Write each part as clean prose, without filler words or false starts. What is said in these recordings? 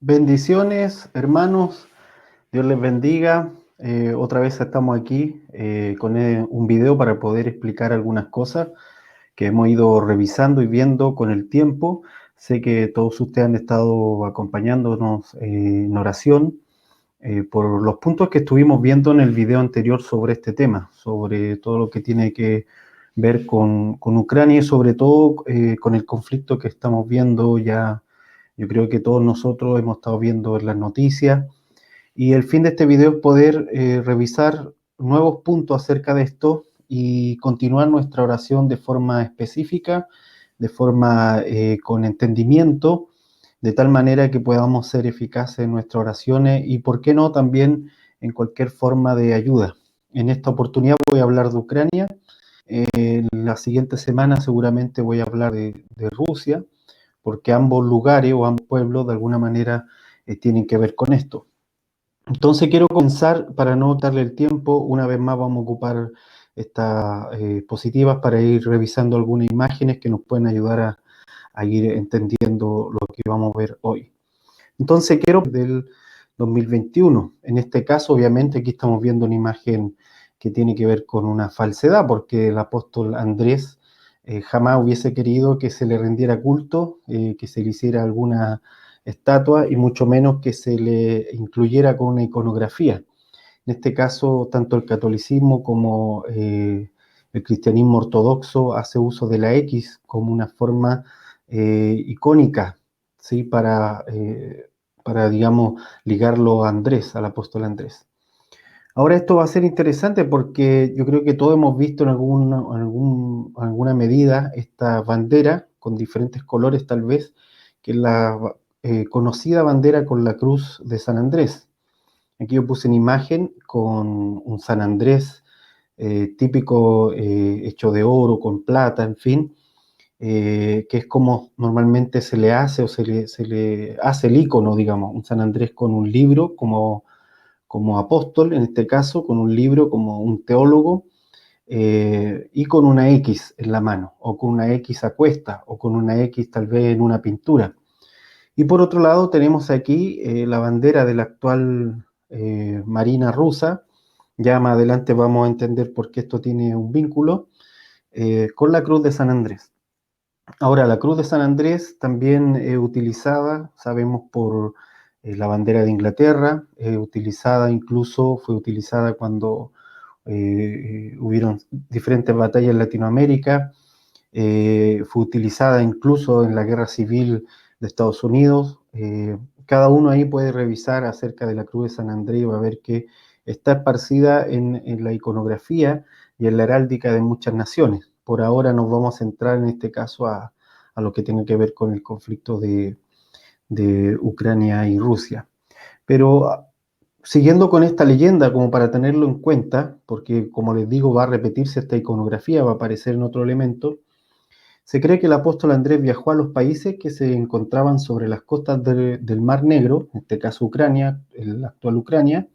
Bendiciones, hermanos. Dios les bendiga. Otra vez estamos aquí con un video para poder explicar algunas cosas que hemos ido revisando y viendo con el tiempo. Sé que todos ustedes han estado acompañándonos en oración por los puntos que estuvimos viendo en el video anterior sobre este tema, sobre todo lo que tiene que ver con Ucrania y sobre todo con el conflicto que estamos viendo ya. Yo creo que todos nosotros hemos estado viendo en las noticias y el fin de este video es poder revisar nuevos puntos acerca de esto y continuar nuestra oración de forma específica, de forma con entendimiento, de tal manera que podamos ser eficaces en nuestras oraciones y, por qué no, también en cualquier forma de ayuda. En esta oportunidad voy a hablar de Ucrania. En la siguiente semana seguramente voy a hablar de Rusia, porque ambos lugares o ambos pueblos de alguna manera tienen que ver con esto. Entonces quiero comenzar, para no darle el tiempo, una vez más vamos a ocupar estas positivas para ir revisando algunas imágenes que nos pueden ayudar a ir entendiendo lo que vamos a ver hoy. Entonces quiero del 2021. En este caso, obviamente, aquí estamos viendo una imagen que tiene que ver con una falsedad, porque el apóstol Andrés jamás hubiese querido que se le rendiera culto, que se le hiciera alguna estatua y mucho menos que se le incluyera con una iconografía. En este caso, tanto el catolicismo como el cristianismo ortodoxo hace uso de la X como una forma icónica, ¿sí? Para, digamos, ligarlo a Andrés, al apóstol Andrés. Ahora esto va a ser interesante porque yo creo que todos hemos visto en alguna medida esta bandera con diferentes colores tal vez, que es la conocida bandera con la cruz de San Andrés. Aquí yo puse una imagen con un San Andrés típico hecho de oro, con plata, en fin, que es como normalmente se le hace o se le hace el icono, digamos, un San Andrés con un libro como apóstol, en este caso, con un libro como un teólogo, y con una X en la mano, o con una X a cuesta, o con una X tal vez en una pintura. Y por otro lado tenemos aquí la bandera de la actual Marina rusa. Ya más adelante vamos a entender por qué esto tiene un vínculo con la cruz de San Andrés. Ahora, la cruz de San Andrés también utilizada, sabemos, por la bandera de Inglaterra, fue utilizada cuando hubieron diferentes batallas en Latinoamérica, fue utilizada incluso en la Guerra Civil de Estados Unidos. Cada uno ahí puede revisar acerca de la cruz de San Andrés y va a ver que está esparcida en la iconografía y en la heráldica de muchas naciones. Por ahora nos vamos a centrar en este caso a lo que tiene que ver con el conflicto de Ucrania y Rusia. Pero siguiendo con esta leyenda, como para tenerlo en cuenta, porque como les digo, va a repetirse esta iconografía, va a aparecer en otro elemento, se cree que el apóstol Andrés viajó a los países que se encontraban sobre las costas del Mar Negro, en este caso Ucrania, la actual Ucrania,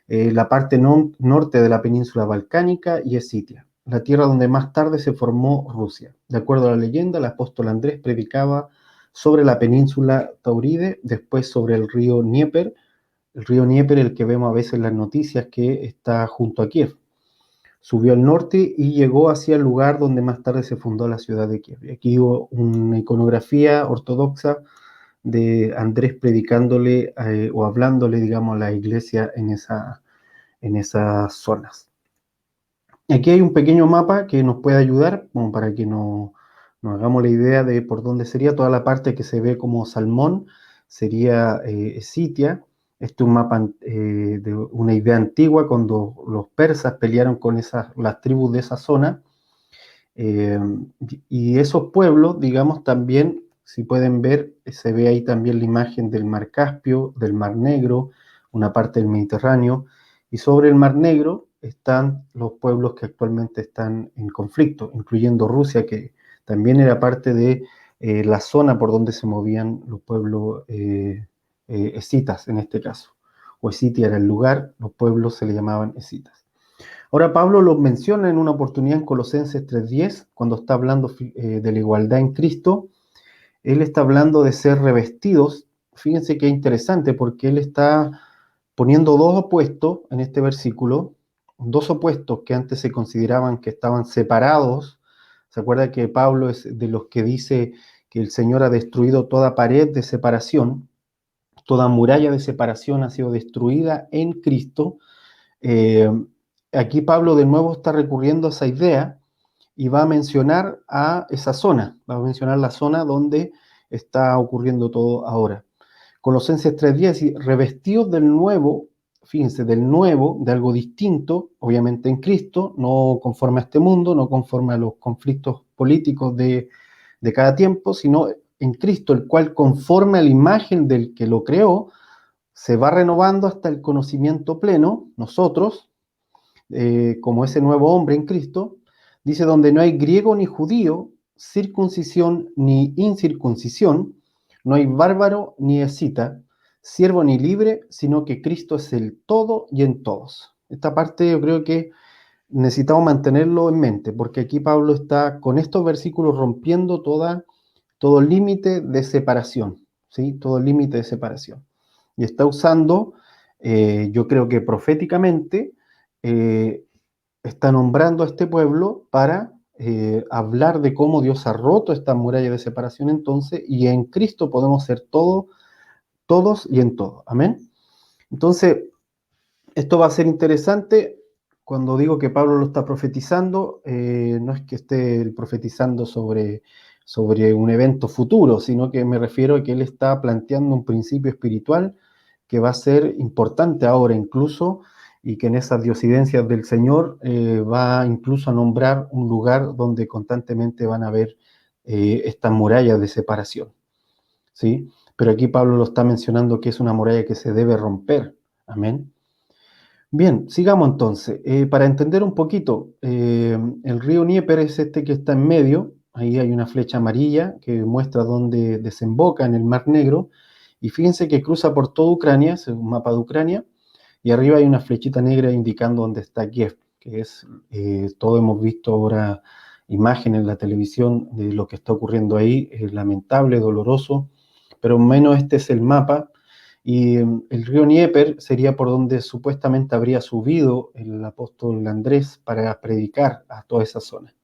la parte norte de la península balcánica y Escitia, la tierra donde más tarde se formó Rusia. De acuerdo a la leyenda, el apóstol Andrés predicaba sobre la península Tauride, después sobre el río Dnieper, el que vemos a veces en las noticias que está junto a Kiev. Subió al norte y llegó hacia el lugar donde más tarde se fundó la ciudad de Kiev. Y aquí hubo una iconografía ortodoxa de Andrés predicándole o hablándole, digamos, a la iglesia en esas zonas. Aquí hay un pequeño mapa que nos puede ayudar, como para que nos hagamos la idea de por dónde sería toda la parte que se ve como salmón, sería Escitia. Este es un mapa de una idea antigua, cuando los persas pelearon con las tribus de esa zona. Eh, y esos pueblos, digamos, también, si pueden ver, se ve ahí también la imagen del Mar Caspio, del Mar Negro, una parte del Mediterráneo, y sobre el Mar Negro están los pueblos que actualmente están en conflicto, incluyendo Rusia, que también era parte de la zona por donde se movían los pueblos escitas en este caso. O Escitia era el lugar, los pueblos se le llamaban escitas. Ahora Pablo lo menciona en una oportunidad en Colosenses 3:10, cuando está hablando de la igualdad en Cristo. Él está hablando de ser revestidos fíjense que es interesante porque él está poniendo dos opuestos en este versículo, dos opuestos que antes se consideraban que estaban separados. ¿Se acuerda que Pablo es de los que dice que el Señor ha destruido toda pared de separación, toda muralla de separación ha sido destruida en Cristo? Eh, Aquí Pablo de nuevo está recurriendo a esa idea y va a mencionar a esa zona, va a mencionar la zona donde está ocurriendo todo ahora. Colosenses 3:10, y revestidos del nuevo, fíjense, del nuevo, de algo distinto, obviamente en Cristo, no conforme a este mundo, no conforme a los conflictos políticos de cada tiempo, sino en Cristo, el cual conforme a la imagen del que lo creó, se va renovando hasta el conocimiento pleno, nosotros, como ese nuevo hombre en Cristo, dice donde no hay griego ni judío, circuncisión ni incircuncisión, no hay bárbaro ni escita, siervo ni libre, sino que Cristo es el todo y en todos. Esta parte yo creo que necesitamos mantenerlo en mente, porque aquí Pablo está con estos versículos rompiendo todo límite de separación, ¿sí? Todo límite de separación. Y está usando, yo creo que proféticamente, eh, está nombrando a este pueblo para hablar de cómo Dios ha roto esta muralla de separación entonces, y en Cristo podemos ser todos y en todo. Amén. Entonces, esto va a ser interesante. Cuando digo que Pablo lo está profetizando, no es que esté profetizando sobre un evento futuro, sino que me refiero a que él está planteando un principio espiritual que va a ser importante ahora incluso, y que en esas diosidencias del Señor va incluso a nombrar un lugar donde constantemente van a haber estas murallas de separación, ¿sí? Pero aquí Pablo lo está mencionando que es una muralla que se debe romper. Amén. Bien, sigamos entonces. Para entender un poquito, el río Dnieper es este que está en medio. Ahí hay una flecha amarilla que muestra dónde desemboca en el Mar Negro. Y fíjense que cruza por toda Ucrania, es un mapa de Ucrania, y arriba hay una flechita negra indicando dónde está Kiev, que es, todos hemos visto ahora imágenes en la televisión de lo que está ocurriendo ahí, es lamentable, doloroso, pero menos este es el mapa. Y el río Dnieper sería por donde supuestamente habría subido el apóstol Andrés para predicar a toda esa zona.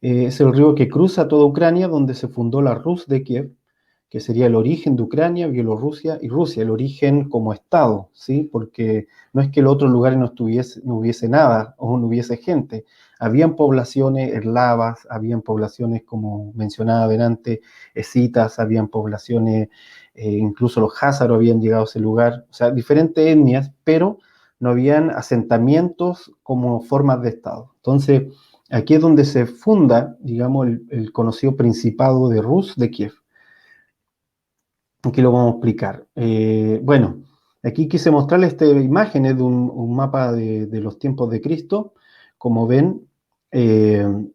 Es el río que cruza toda Ucrania, donde se fundó la Rus de Kiev, que sería el origen de Ucrania, Bielorrusia y Rusia, el origen como Estado, ¿sí? Porque no es que en otros lugares no hubiese nada o no hubiese gente. Habían poblaciones eslavas, habían poblaciones, como mencionaba adelante, escitas, habían poblaciones, incluso los házaros habían llegado a ese lugar, o sea, diferentes etnias, pero no habían asentamientos como formas de Estado. Entonces, aquí es donde se funda, digamos, el conocido Principado de Rus de Kiev. Aquí lo vamos a explicar. Bueno, aquí quise mostrarles estas imágenes de un mapa de los tiempos de Cristo. Como ven, en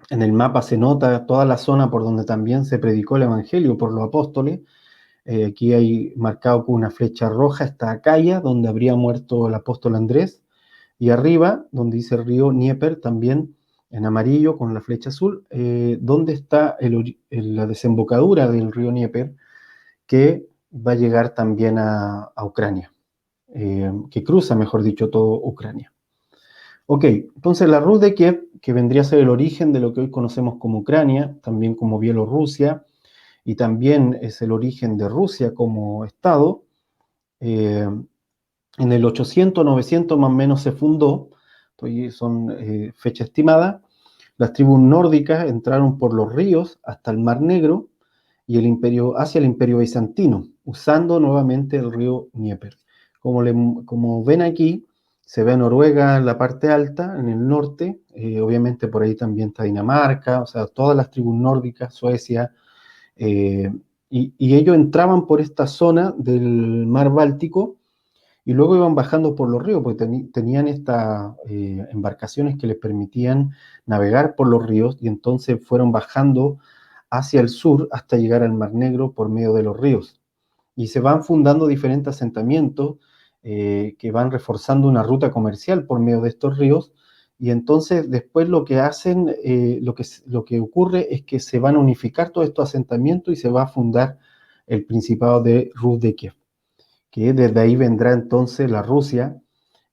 el mapa se nota toda la zona por donde también se predicó el Evangelio por los apóstoles. Aquí hay marcado con una flecha roja esta Acaya, donde habría muerto el apóstol Andrés. Y arriba, donde dice el río Dnieper, también en amarillo con la flecha azul, donde está la desembocadura del río Dnieper, que va a llegar también a Ucrania, que cruza, mejor dicho, todo Ucrania. Ok, entonces la Rus de Kiev, que vendría a ser el origen de lo que hoy conocemos como Ucrania, también como Bielorrusia, y también es el origen de Rusia como Estado, en el 800, 900 más o menos se fundó, son fecha estimada. Las tribus nórdicas entraron por los ríos hasta el Mar Negro y hacia el imperio bizantino, usando nuevamente el río Dnieper. Como ven aquí, se ve Noruega en la parte alta, en el norte, obviamente por ahí también está Dinamarca, o sea, todas las tribus nórdicas, Suecia, eh, y ellos entraban por esta zona del mar Báltico y luego iban bajando por los ríos, porque tenían estas embarcaciones que les permitían navegar por los ríos, y entonces fueron bajando hacia el sur hasta llegar al Mar Negro por medio de los ríos. Y se van fundando diferentes asentamientos que van reforzando una ruta comercial por medio de estos ríos, y entonces después lo que hacen, lo que ocurre es que se van a unificar todos estos asentamientos y se va a fundar el Principado de Rus de Kiev, que desde ahí vendrá entonces la Rusia,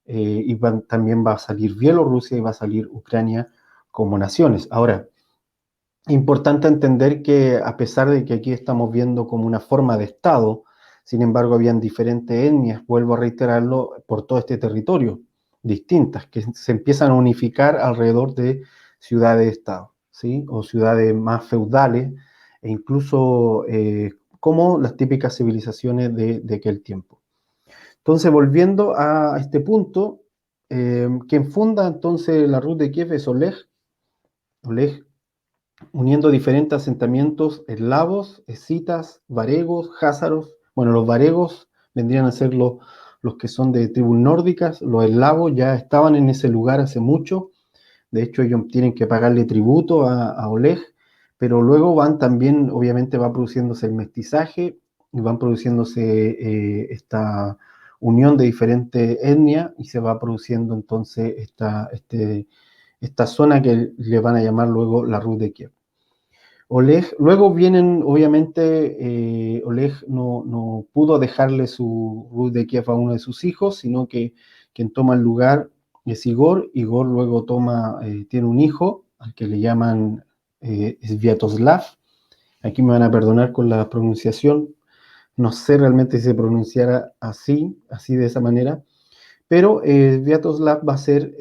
y también va a salir Bielorrusia y va a salir Ucrania como naciones. Ahora, importante entender que a pesar de que aquí estamos viendo como una forma de Estado, sin embargo, habían diferentes etnias, vuelvo a reiterarlo, por todo este territorio, distintas, que se empiezan a unificar alrededor de ciudades-estado, ¿sí? O ciudades más feudales, e incluso como las típicas civilizaciones de aquel tiempo. Entonces, volviendo a este punto, quien funda entonces la Rus de Kiev es Oleg. Oleg, uniendo diferentes asentamientos eslavos, escitas, varegos, házaros. Bueno, los varegos vendrían a ser los que son de tribus nórdicas, los eslavos ya estaban en ese lugar hace mucho, de hecho ellos tienen que pagarle tributo a Oleg, pero luego van también, obviamente va produciéndose el mestizaje y van produciéndose esta unión de diferentes etnias y se va produciendo entonces esta zona que le van a llamar luego la Rus de Kiev. Oleg, luego vienen, obviamente, Oleg no pudo dejarle su Rus de Kiev a uno de sus hijos, sino que quien toma el lugar es Igor. Igor luego tiene un hijo, al que le llaman Sviatoslav. Aquí me van a perdonar con la pronunciación, no sé realmente si se pronunciara así de esa manera, pero Sviatoslav va a ser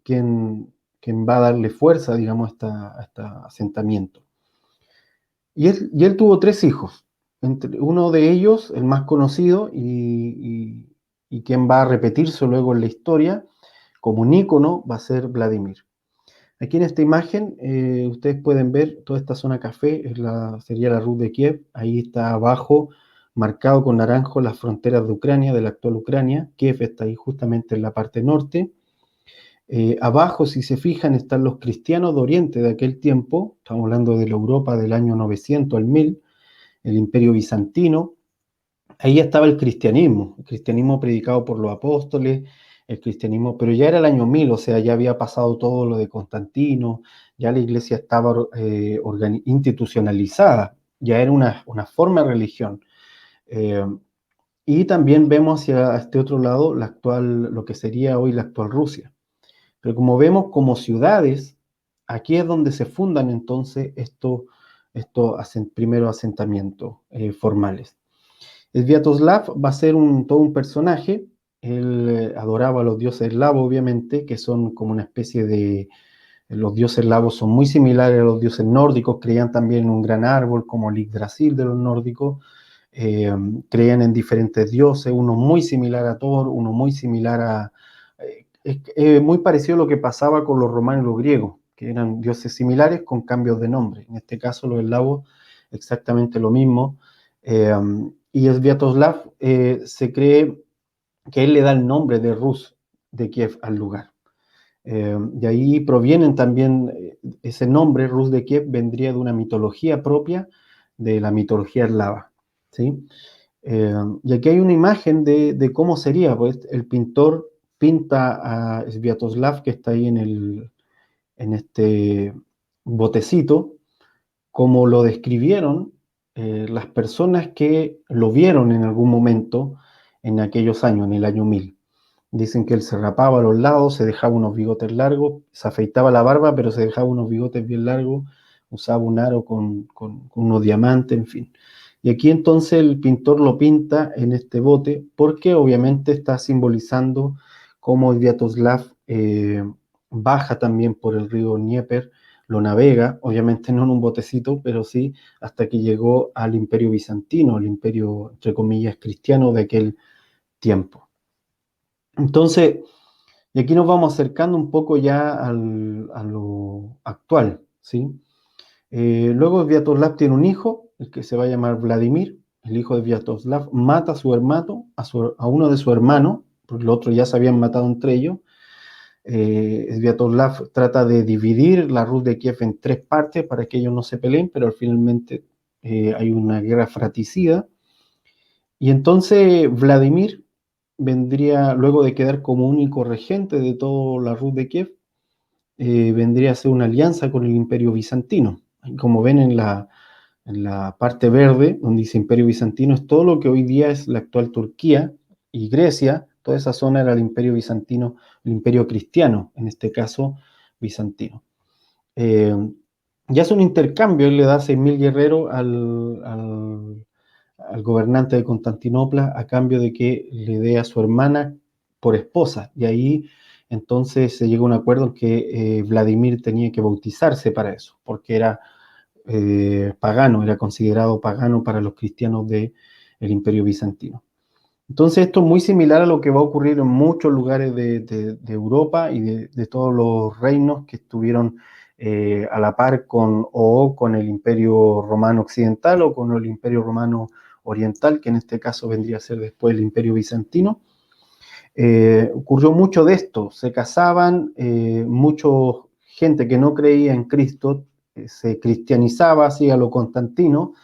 quien va a darle fuerza, digamos, a este asentamiento. Y él tuvo tres hijos. Uno de ellos, el más conocido y quien va a repetirse luego en la historia, como un ícono, va a ser Vladimir. Aquí en esta imagen ustedes pueden ver toda esta zona café, sería la Rus de Kiev. Ahí está abajo, marcado con naranjo, las fronteras de Ucrania, de la actual Ucrania. Kiev está ahí justamente en la parte norte. Abajo, si se fijan, están los cristianos de Oriente de aquel tiempo. Estamos hablando de la Europa del año 900 al 1000, el Imperio Bizantino. Ahí estaba el cristianismo predicado por los apóstoles, el cristianismo, pero ya era el año 1000, o sea, ya había pasado todo lo de Constantino, ya la iglesia estaba institucionalizada, ya era una forma de religión. Eh, y también vemos hacia este otro lado lo que sería hoy la actual Rusia. Pero como vemos como ciudades, aquí es donde se fundan entonces estos primeros asentamientos formales. Sviatoslav va a ser todo un personaje. Él adoraba a los dioses eslavos, obviamente, que son como una especie de... Los dioses eslavos son muy similares a los dioses nórdicos, creían también en un gran árbol como el Yggdrasil de los nórdicos, creían en diferentes dioses, uno muy similar a Thor, uno muy similar a... muy parecido a lo que pasaba con los romanos y los griegos, que eran dioses similares con cambios de nombre. En este caso los eslavos exactamente lo mismo. Y Sviatoslav se cree que él le da el nombre de Rus de Kiev al lugar. De ahí provienen también ese nombre, Rus de Kiev, vendría de una mitología propia de la mitología eslava, ¿sí? Y aquí hay una imagen de cómo sería, pues el pintor pinta a Sviatoslav, que está ahí en este botecito, como lo describieron las personas que lo vieron en algún momento en aquellos años, en el año 1000. Dicen que él se rapaba a los lados, se dejaba unos bigotes largos, se afeitaba la barba, pero se dejaba unos bigotes bien largos, usaba un aro con unos diamantes, en fin. Y aquí entonces el pintor lo pinta en este bote porque obviamente está simbolizando cómo Sviatoslav baja también por el río Dnieper, lo navega, obviamente no en un botecito, pero sí hasta que llegó al Imperio Bizantino, el imperio, entre comillas, cristiano de aquel tiempo. Entonces, y aquí nos vamos acercando un poco ya a lo actual, ¿sí? Luego Sviatoslav tiene un hijo, el que se va a llamar Vladimir. El hijo de Sviatoslav mata a su hermano, a uno de sus hermanos, porque los otros ya se habían matado entre ellos. Sviatoslav trata de dividir la Rus de Kiev en tres partes para que ellos no se peleen, pero finalmente hay una guerra fratricida. Y entonces Vladimir vendría, luego de quedar como único regente de toda la Rus de Kiev, vendría a ser una alianza con el Imperio Bizantino. Como ven En la parte verde, donde dice Imperio Bizantino, es todo lo que hoy día es la actual Turquía y Grecia. Toda esa zona era el Imperio Bizantino, el Imperio Cristiano, en este caso bizantino. Eh, y hace un intercambio, él le da 6.000 guerreros al gobernante de Constantinopla a cambio de que le dé a su hermana por esposa. Y ahí entonces se llega a un acuerdo en que Vladimir tenía que bautizarse para eso, porque era pagano, era considerado pagano para los cristianos del Imperio Bizantino. Entonces esto es muy similar a lo que va a ocurrir en muchos lugares de Europa y de todos los reinos que estuvieron a la par con el Imperio Romano Occidental o con el Imperio Romano Oriental, que en este caso vendría a ser después el Imperio Bizantino. Ocurrió mucho de esto, se casaban, mucha gente que no creía en Cristo se cristianizaba así a lo Constantino,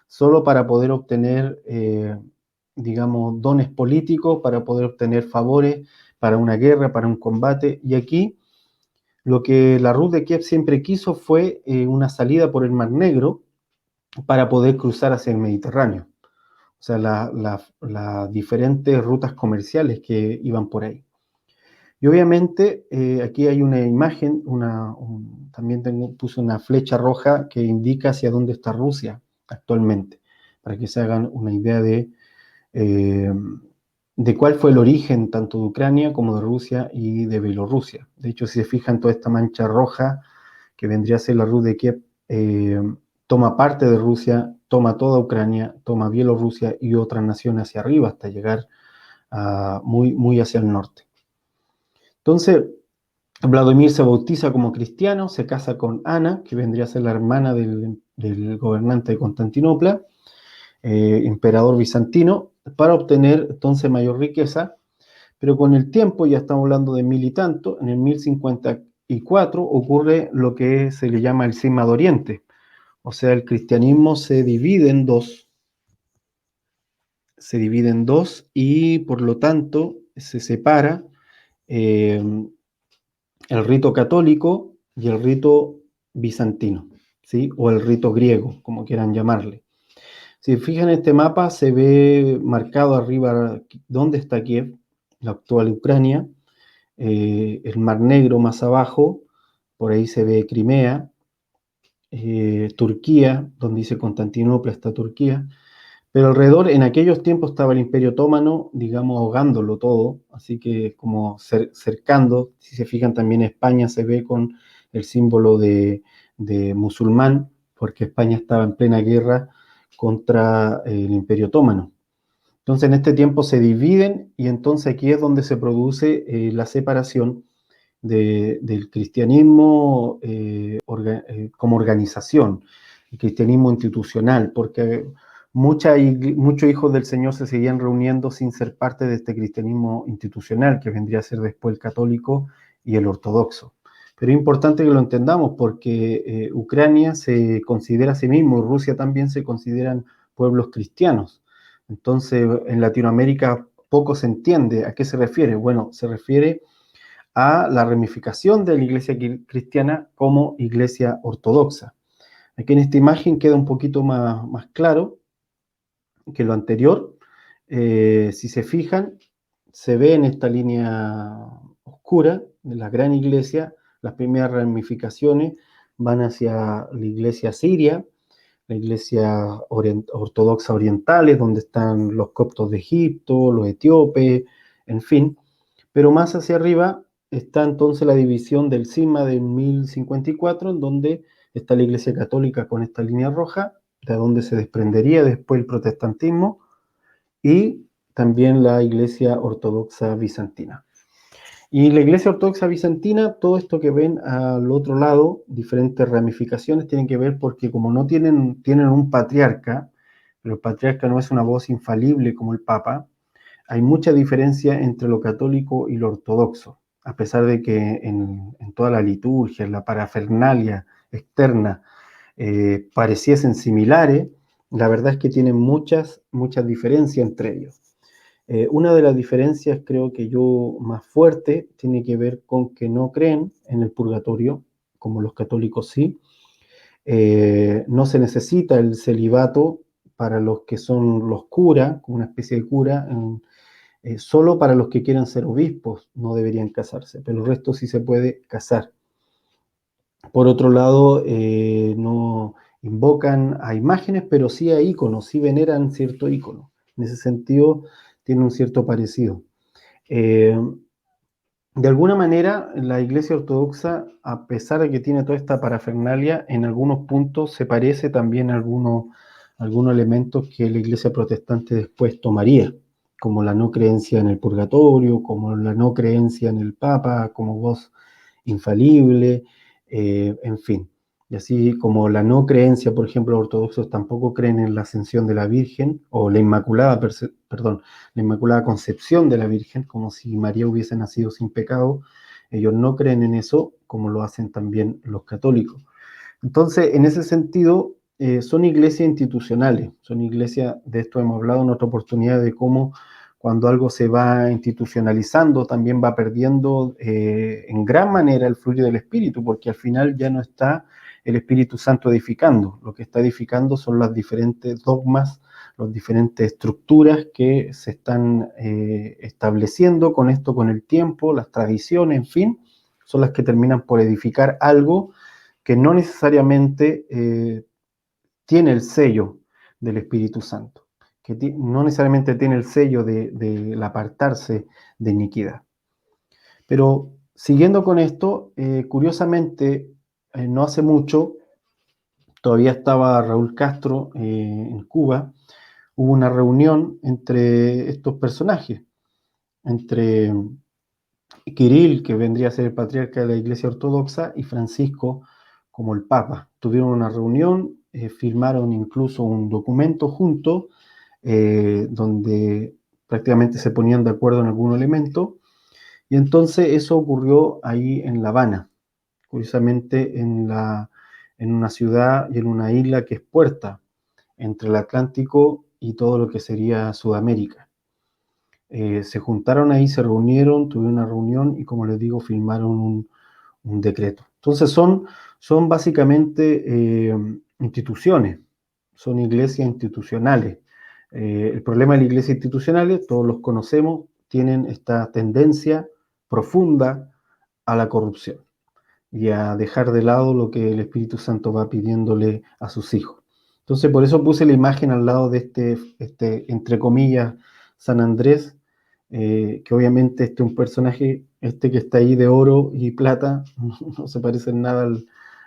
solo para poder obtener, digamos, dones políticos, para poder obtener favores para una guerra, para un combate. Y aquí lo que la Rus de Kiev siempre quiso fue una salida por el Mar Negro para poder cruzar hacia el Mediterráneo. O sea, las diferentes rutas comerciales que iban por ahí. Y obviamente aquí hay una imagen, también puse una flecha roja que indica hacia dónde está Rusia actualmente, para que se hagan una idea eh, de cuál fue el origen tanto de Ucrania como de Rusia y de Bielorrusia. De hecho, si se fijan, toda esta mancha roja que vendría a ser la Rus de Kiev, toma parte de Rusia, toma toda Ucrania, toma Bielorrusia y otras naciones hacia arriba hasta llegar muy hacia el norte. Entonces, Vladimir se bautiza como cristiano, se casa con Ana, que vendría a ser la hermana del gobernante de Constantinopla, emperador bizantino, para obtener entonces mayor riqueza, pero con el tiempo, ya estamos hablando de 1000 y tanto, en el 1054 ocurre lo que se le llama el Cisma de Oriente, o sea, el cristianismo se divide en dos y por lo tanto se separa eh, el rito católico y el rito bizantino, ¿sí? O el rito griego, como quieran llamarle. Si fijan en este mapa, se ve marcado arriba dónde está Kiev, la actual Ucrania, el Mar Negro más abajo, por ahí se ve Crimea, Turquía, donde dice Constantinopla está Turquía, pero alrededor, en aquellos tiempos estaba el Imperio Otomano, digamos, ahogándolo todo, así que como cercando, si se fijan también España se ve con el símbolo de musulmán, porque España estaba en plena guerra contra el Imperio Otomano. Entonces en este tiempo se dividen y entonces aquí es donde se produce la separación del cristianismo como organización, el cristianismo institucional, porque muchos hijos del Señor se seguían reuniendo sin ser parte de este cristianismo institucional, que vendría a ser después el católico y el ortodoxo. Pero es importante que lo entendamos porque Ucrania se considera a sí mismo y Rusia también se consideran pueblos cristianos. Entonces, en Latinoamérica poco se entiende a qué se refiere. Bueno, se refiere a la ramificación de la iglesia cristiana como iglesia ortodoxa. Aquí en esta imagen queda un poquito más claro que lo anterior. Si se fijan, se ve en esta línea oscura de la gran iglesia, las primeras ramificaciones van hacia la iglesia siria, la iglesia ortodoxa orientales, donde están los coptos de Egipto, los etíopes, en fin. Pero más hacia arriba está entonces la división del cisma de 1054, en donde está la Iglesia Católica con esta línea roja, de donde se desprendería después el protestantismo, y también la Iglesia Ortodoxa Bizantina. Y la Iglesia Ortodoxa Bizantina, todo esto que ven al otro lado, diferentes ramificaciones, tienen que ver porque como no tienen un patriarca, pero el patriarca no es una voz infalible como el Papa, hay mucha diferencia entre lo católico y lo ortodoxo, a pesar de que en toda la liturgia, en la parafernalia externa, pareciesen similares, la verdad es que tienen muchas diferencias entre ellos. Una de las diferencias, creo que yo más fuerte, tiene que ver con que no creen en el purgatorio, como los católicos sí, No se necesita el celibato para los que son los curas, como una especie de cura, solo para los que quieran ser obispos no deberían casarse, pero el resto sí se puede casar. Por otro lado, no invocan a imágenes, pero sí a íconos, sí veneran cierto ícono. En ese sentido, tiene un cierto parecido. Eh, de alguna manera, la Iglesia Ortodoxa, a pesar de que tiene toda esta parafernalia, en algunos puntos se parece también a algunos elementos que la Iglesia Protestante después tomaría, como la no creencia en el purgatorio, como la no creencia en el Papa como voz infalible, en fin. Y así como la no creencia, por ejemplo, los ortodoxos tampoco creen en la ascensión de la Virgen, o la la Inmaculada Concepción de la Virgen, como si María hubiese nacido sin pecado. Ellos no creen en eso, como lo hacen también los católicos. Entonces, en ese sentido, son iglesias institucionales, son iglesias, de esto hemos hablado en otra oportunidad, de cómo cuando algo se va institucionalizando, también va perdiendo en gran manera el flujo del Espíritu, porque al final ya no está el Espíritu Santo edificando, lo que está edificando son las diferentes dogmas, las diferentes estructuras que se están estableciendo con esto, con el tiempo, las tradiciones, en fin, son las que terminan por edificar algo que no necesariamente tiene el sello del Espíritu Santo, que no necesariamente tiene el sello del apartarse de iniquidad. Pero siguiendo con esto, curiosamente, no hace mucho, todavía estaba Raúl Castro en Cuba, hubo una reunión entre estos personajes, entre Kirill, que vendría a ser el patriarca de la Iglesia Ortodoxa, y Francisco como el Papa. Tuvieron una reunión, firmaron incluso un documento juntos, donde prácticamente se ponían de acuerdo en algún elemento, y entonces eso ocurrió ahí en La Habana, curiosamente en una ciudad y en una isla que es puerta entre el Atlántico y todo lo que sería Sudamérica. Se juntaron ahí, se reunieron, tuvieron una reunión y, como les digo, firmaron un decreto. Entonces son básicamente instituciones, son iglesias institucionales. El problema de las iglesias institucionales, todos los conocemos, tienen esta tendencia profunda a la corrupción y a dejar de lado lo que el Espíritu Santo va pidiéndole a sus hijos. Entonces, por eso puse la imagen al lado de entre comillas, San Andrés, que obviamente este es un personaje, que está ahí de oro y plata, no se parece en nada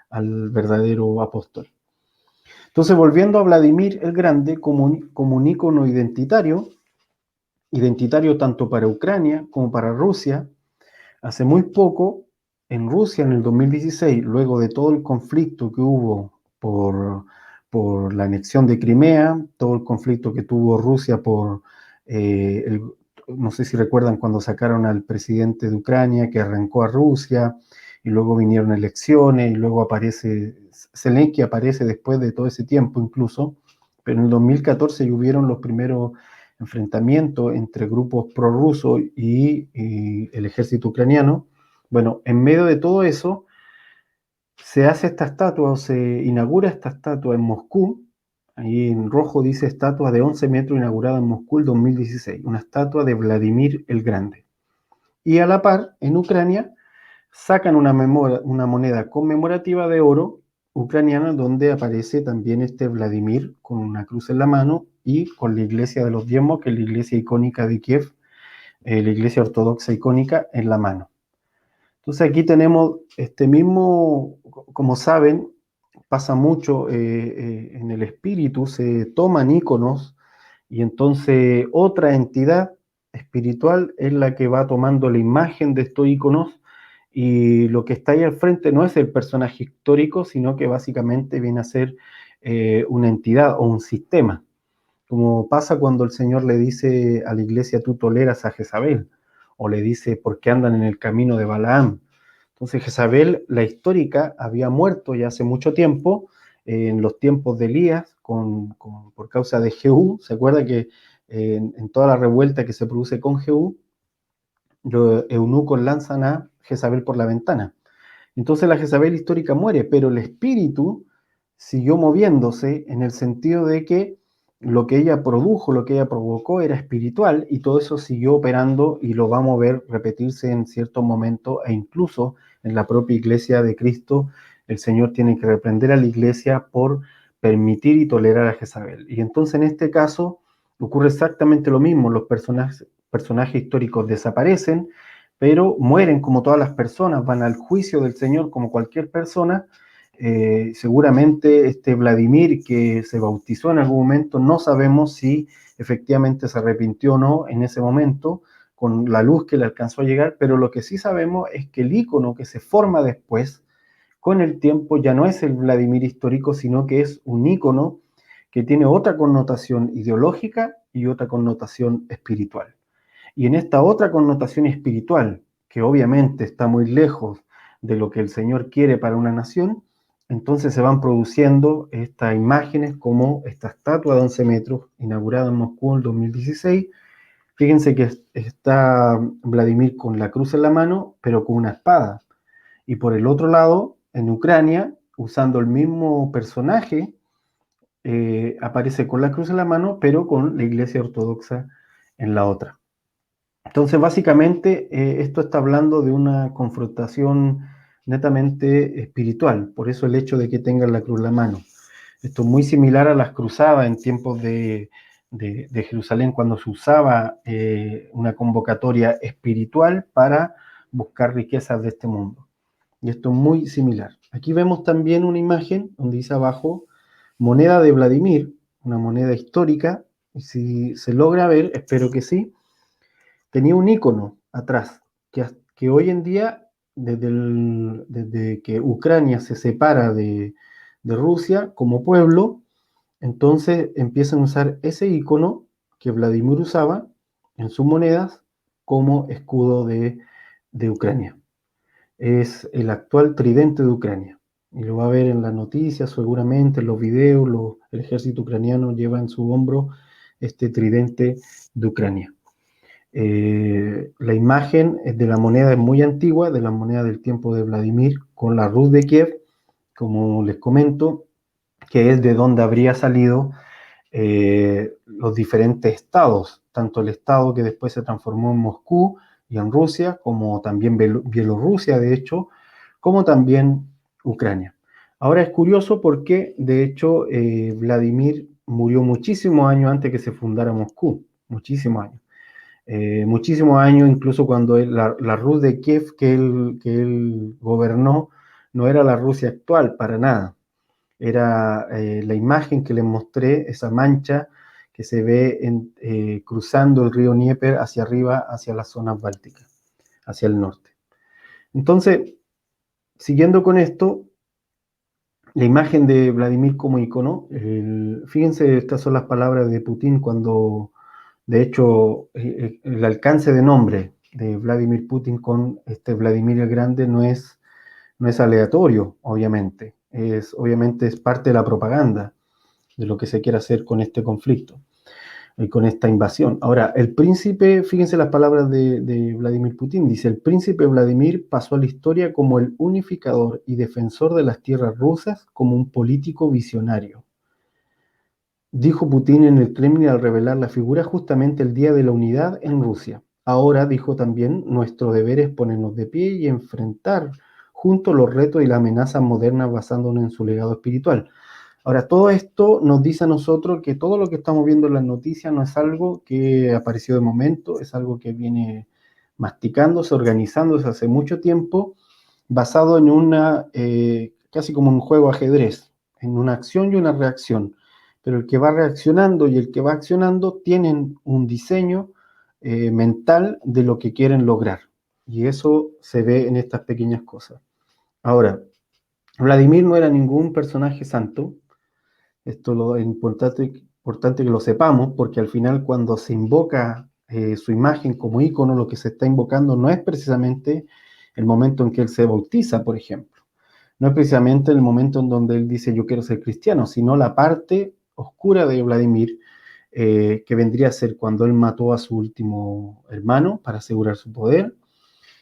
al verdadero apóstol. Entonces, volviendo a Vladimir el Grande como un ícono identitario tanto para Ucrania como para Rusia, hace muy poco, en Rusia, en el 2016, luego de todo el conflicto que hubo por la anexión de Crimea, todo el conflicto que tuvo Rusia no sé si recuerdan cuando sacaron al presidente de Ucrania que arrancó a Rusia, y luego vinieron elecciones, y luego Zelensky aparece después de todo ese tiempo incluso, pero en el 2014 hubieron los primeros enfrentamientos entre grupos prorrusos y el ejército ucraniano. Bueno, en medio de todo eso, se hace esta estatua, o se inaugura esta estatua en Moscú. Ahí en rojo dice estatua de 11 metros inaugurada en Moscú el 2016, una estatua de Vladimir el Grande. Y a la par, en Ucrania, sacan una moneda conmemorativa de oro ucraniana donde aparece también este Vladimir con una cruz en la mano y con la iglesia de los diezmos, que es la iglesia icónica de Kiev, la iglesia ortodoxa icónica, en la mano. Entonces aquí tenemos este mismo, como saben, pasa mucho en el espíritu, se toman íconos y entonces otra entidad espiritual es la que va tomando la imagen de estos íconos, y lo que está ahí al frente no es el personaje histórico, sino que básicamente viene a ser una entidad o un sistema, como pasa cuando el Señor le dice a la iglesia: tú toleras a Jezabel, o le dice: porque andan en el camino de Balaam. Entonces Jezabel, la histórica, había muerto ya hace mucho tiempo, en los tiempos de Elías, por causa de Jehú. ¿Se acuerda que en toda la revuelta que se produce con Jehú, los eunucos lanzan a Jezabel por la ventana? Entonces la Jezabel histórica muere, pero el espíritu siguió moviéndose en el sentido de que lo que ella produjo, lo que ella provocó era espiritual y todo eso siguió operando y lo vamos a ver repetirse en ciertos momentos e incluso en la propia iglesia de Cristo. El Señor tiene que reprender a la iglesia por permitir y tolerar a Jezabel. Y entonces en este caso ocurre exactamente lo mismo, los personajes históricos desaparecen, pero mueren como todas las personas, van al juicio del Señor como cualquier persona. Seguramente este Vladimir que se bautizó en algún momento, no sabemos si efectivamente se arrepintió o no en ese momento con la luz que le alcanzó a llegar, pero lo que sí sabemos es que el ícono que se forma después, con el tiempo, ya no es el Vladimir histórico, sino que es un ícono que tiene otra connotación ideológica y otra connotación espiritual. Y en esta otra connotación espiritual, que obviamente está muy lejos de lo que el Señor quiere para una nación, entonces se van produciendo estas imágenes como esta estatua de 11 metros, inaugurada en Moscú en el 2016. Fíjense que está Vladimir con la cruz en la mano, pero con una espada. Y por el otro lado, en Ucrania, usando el mismo personaje, aparece con la cruz en la mano, pero con la iglesia ortodoxa en la otra. Entonces, básicamente, esto está hablando de una confrontación netamente espiritual, por eso el hecho de que tengan la cruz en la mano. Esto es muy similar a las cruzadas en tiempos de Jerusalén, cuando se usaba una convocatoria espiritual para buscar riquezas de este mundo. Y esto es muy similar. Aquí vemos también una imagen donde dice abajo, moneda de Vladimir, una moneda histórica, y si se logra ver, espero que sí, tenía un icono atrás, que hoy en día, desde que Ucrania se separa de Rusia como pueblo, entonces empiezan a usar ese icono que Vladimir usaba en sus monedas como escudo de Ucrania. Es el actual tridente de Ucrania. Y lo va a ver en las noticias, seguramente, en los videos, el ejército ucraniano lleva en su hombro este tridente de Ucrania. La imagen de la moneda es muy antigua, de la moneda del tiempo de Vladimir, con la Rus de Kiev, como les comento, que es de donde habría salido los diferentes estados, tanto el estado que después se transformó en Moscú y en Rusia, como también Bielorrusia, de hecho, como también Ucrania. Ahora es curioso porque, de hecho, Vladimir murió muchísimos años antes que se fundara Moscú, muchísimos años, incluso cuando la Rus de Kiev que él gobernó no era la Rusia actual, para nada. Era la imagen que les mostré, esa mancha que se ve cruzando el río Dnieper hacia arriba, hacia las zonas bálticas, hacia el norte. Entonces, siguiendo con esto, la imagen de Vladimir como icono, fíjense, estas son las palabras de Putin cuando, de hecho, el alcance de nombre de Vladimir Putin con este Vladimir el Grande no es aleatorio, obviamente. Obviamente es parte de la propaganda de lo que se quiere hacer con este conflicto y con esta invasión. Ahora, el príncipe, fíjense las palabras de Vladimir Putin, dice, el príncipe Vladimir pasó a la historia como el unificador y defensor de las tierras rusas, como un político visionario. Dijo Putin en el Kremlin al revelar la figura justamente el Día de la Unidad en Rusia. Ahora, dijo también, nuestro deber es ponernos de pie y enfrentar juntos los retos y las amenazas modernas basándonos en su legado espiritual. Ahora, todo esto nos dice a nosotros que todo lo que estamos viendo en las noticias no es algo que apareció de momento, es algo que viene masticándose, organizándose hace mucho tiempo, basado en casi como un juego ajedrez, en una acción y una reacción. Pero el que va reaccionando y el que va accionando tienen un diseño mental de lo que quieren lograr. Y eso se ve en estas pequeñas cosas. Ahora, Vladimir no era ningún personaje santo. Esto es importante que lo sepamos, porque al final cuando se invoca su imagen como ícono, lo que se está invocando no es precisamente el momento en que él se bautiza, por ejemplo. No es precisamente el momento en donde él dice yo quiero ser cristiano, sino la parte oscura de Vladimir, que vendría a ser cuando él mató a su último hermano para asegurar su poder,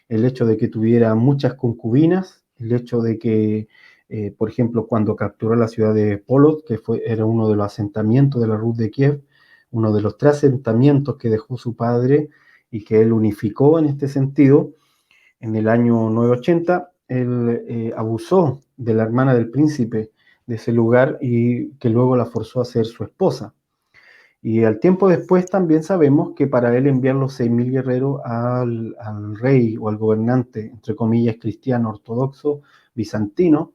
el hecho de que tuviera muchas concubinas, el hecho de que Por ejemplo, cuando capturó la ciudad de Polotsk, era uno de los asentamientos de la Rus de Kiev, uno de los 3 asentamientos que dejó su padre y que él unificó en este sentido. En el año 980, él abusó de la hermana del príncipe de ese lugar y que luego la forzó a ser su esposa. Y al tiempo después también sabemos que para él enviar los 6.000 guerreros al rey o al gobernante, entre comillas, cristiano ortodoxo bizantino,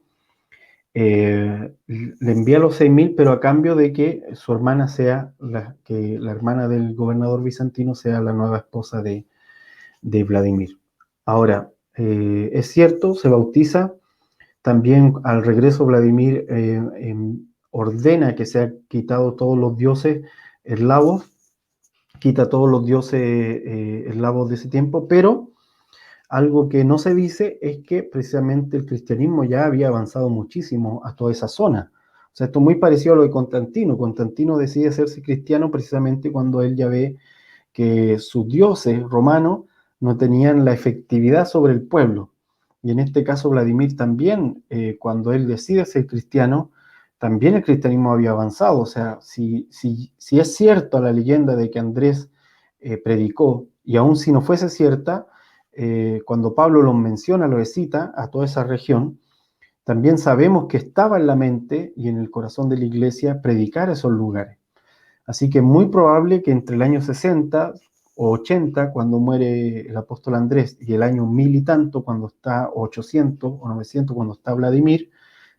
le envía los 6.000, pero a cambio de que su hermana sea, que la hermana del gobernador bizantino sea la nueva esposa de Vladimir. Ahora, es cierto, se bautiza, también al regreso Vladimir ordena que se ha quitado todos los dioses eslavos, quita todos los dioses eslavos de ese tiempo, pero algo que no se dice es que precisamente el cristianismo ya había avanzado muchísimo a toda esa zona. O sea, esto es muy parecido a lo de Constantino. Constantino decide hacerse cristiano precisamente cuando él ya ve que sus dioses romanos no tenían la efectividad sobre el pueblo. Y en este caso Vladimir también, cuando él decide ser cristiano, también el cristianismo había avanzado. O sea, si es cierta la leyenda de que Andrés predicó, y aun si no fuese cierta, cuando Pablo los menciona, lo cita a toda esa región, también sabemos que estaba en la mente y en el corazón de la iglesia predicar esos lugares. Así que es muy probable que entre el año 60 o 80, cuando muere el apóstol Andrés, y el año 1000 y tanto, cuando está, o 800 o 900, cuando está Vladimir,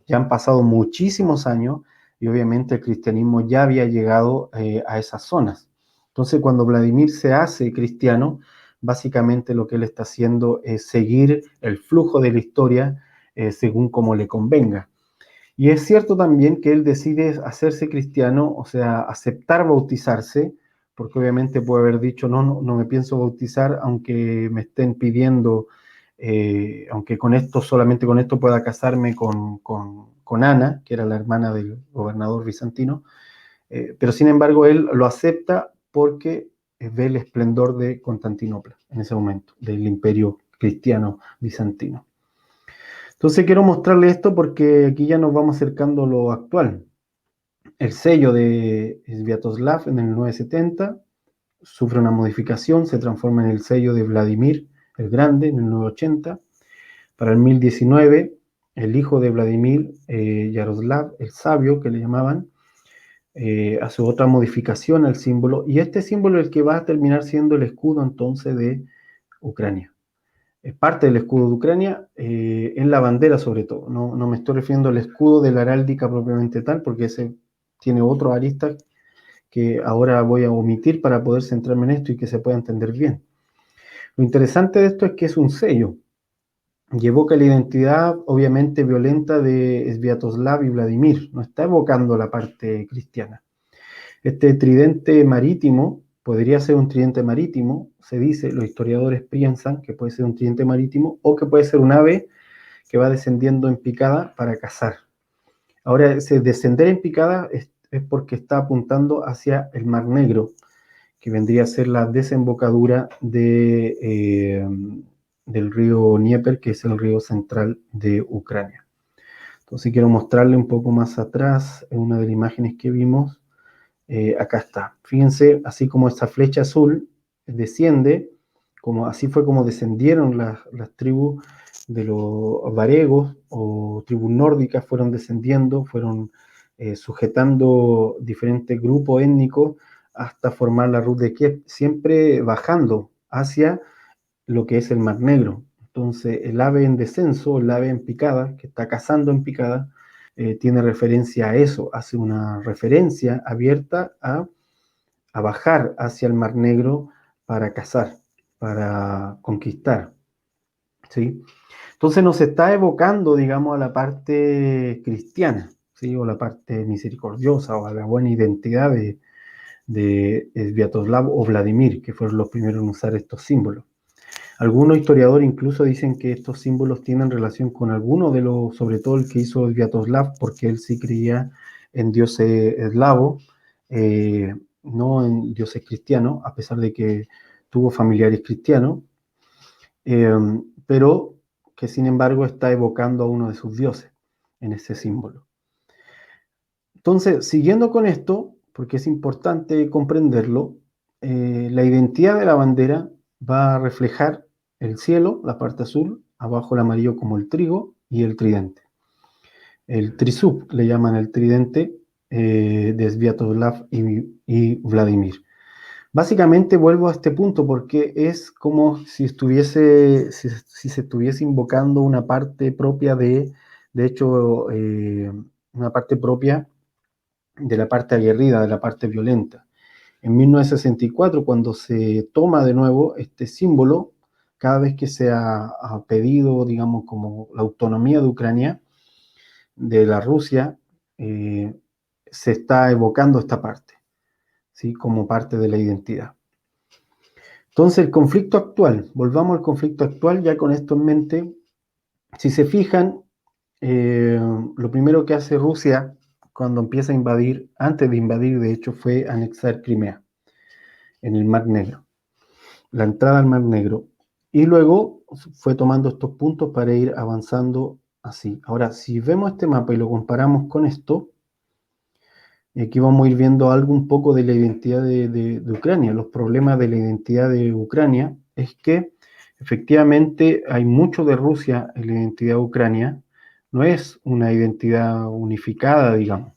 ya han pasado muchísimos años y obviamente el cristianismo ya había llegado a esas zonas. Entonces, cuando Vladimir se hace cristiano, básicamente lo que él está haciendo es seguir el flujo de la historia según como le convenga. Y es cierto también que él decide hacerse cristiano, o sea, aceptar bautizarse, porque obviamente puede haber dicho, no me pienso bautizar, aunque me estén pidiendo, aunque con esto, solamente con esto pueda casarme con Ana, que era la hermana del gobernador bizantino, pero sin embargo él lo acepta porque ve el esplendor de Constantinopla en ese momento, del imperio cristiano bizantino. Entonces quiero mostrarle esto porque aquí ya nos vamos acercando a lo actual. El sello de Sviatoslav en el 970 sufre una modificación, se transforma en el sello de Vladimir el Grande en el 980. Para el 1019, el hijo de Vladimir, Yaroslav el Sabio, que le llamaban, hace otra modificación al símbolo, y este símbolo es el que va a terminar siendo el escudo entonces de Ucrania. Es parte del escudo de Ucrania, en la bandera sobre todo. No me estoy refiriendo al escudo de la heráldica propiamente tal, porque ese tiene otros aristas que ahora voy a omitir para poder centrarme en esto y que se pueda entender bien. Lo interesante de esto es que es un sello y evoca la identidad obviamente violenta de Sviatoslav y Vladimir, no está evocando la parte cristiana. Este tridente marítimo podría ser un tridente marítimo, se dice, los historiadores piensan que puede ser un tridente marítimo o que puede ser un ave que va descendiendo en picada para cazar. Ahora, ese descender en picada es porque está apuntando hacia el Mar Negro, que vendría a ser la desembocadura del río Dnieper, que es el río central de Ucrania. Entonces quiero mostrarle un poco más atrás, en una de las imágenes que vimos, acá está. Fíjense, así como esta flecha azul desciende, así fue como descendieron las tribus de los varegos o tribus nórdicas, fueron descendiendo, fueron sujetando diferentes grupos étnicos hasta formar la Rus de Kiev, siempre bajando hacia lo que es el Mar Negro. Entonces, el ave en descenso, el ave en picada, que está cazando en picada, tiene referencia a eso, hace una referencia abierta a bajar hacia el Mar Negro para cazar, para conquistar, ¿sí? Entonces nos está evocando, digamos, a la parte cristiana, ¿sí? O la parte misericordiosa, o a la buena identidad de Sviatoslav o Vladimir, que fueron los primeros en usar estos símbolos. Algunos historiadores incluso dicen que estos símbolos tienen relación con alguno de los, sobre todo el que hizo Sviatoslav, porque él sí creía en dioses eslavos, no en dioses cristianos, a pesar de que tuvo familiares cristianos, pero que sin embargo está evocando a uno de sus dioses. en ese símbolo. Entonces, siguiendo con esto, porque es importante comprenderlo, la identidad de la bandera va a reflejar el cielo, la parte azul, abajo el amarillo como el trigo y el tridente. El trisub le llaman el tridente de Sviatoslav y Vladimir. Básicamente vuelvo a este punto porque es como si si se estuviese invocando una parte propia de hecho, una parte propia de la parte aguerrida, de la parte violenta. En 1964, cuando se toma de nuevo este símbolo, cada vez que se ha pedido, digamos, como la autonomía de Ucrania, de la Rusia, se está evocando esta parte, ¿sí? Como parte de la identidad. Entonces, el conflicto actual, volvamos al conflicto actual, ya con esto en mente, si se fijan, lo primero que hace Rusia cuando empieza a invadir, antes de invadir, de hecho, fue anexar Crimea en el Mar Negro, la entrada al Mar Negro, y luego fue tomando estos puntos para ir avanzando así. Ahora, si vemos este mapa y lo comparamos con esto, aquí vamos a ir viendo algo un poco de la identidad de Ucrania. Los problemas de la identidad de Ucrania es que efectivamente hay mucho de Rusia en la identidad de Ucrania. No es una identidad unificada, digamos,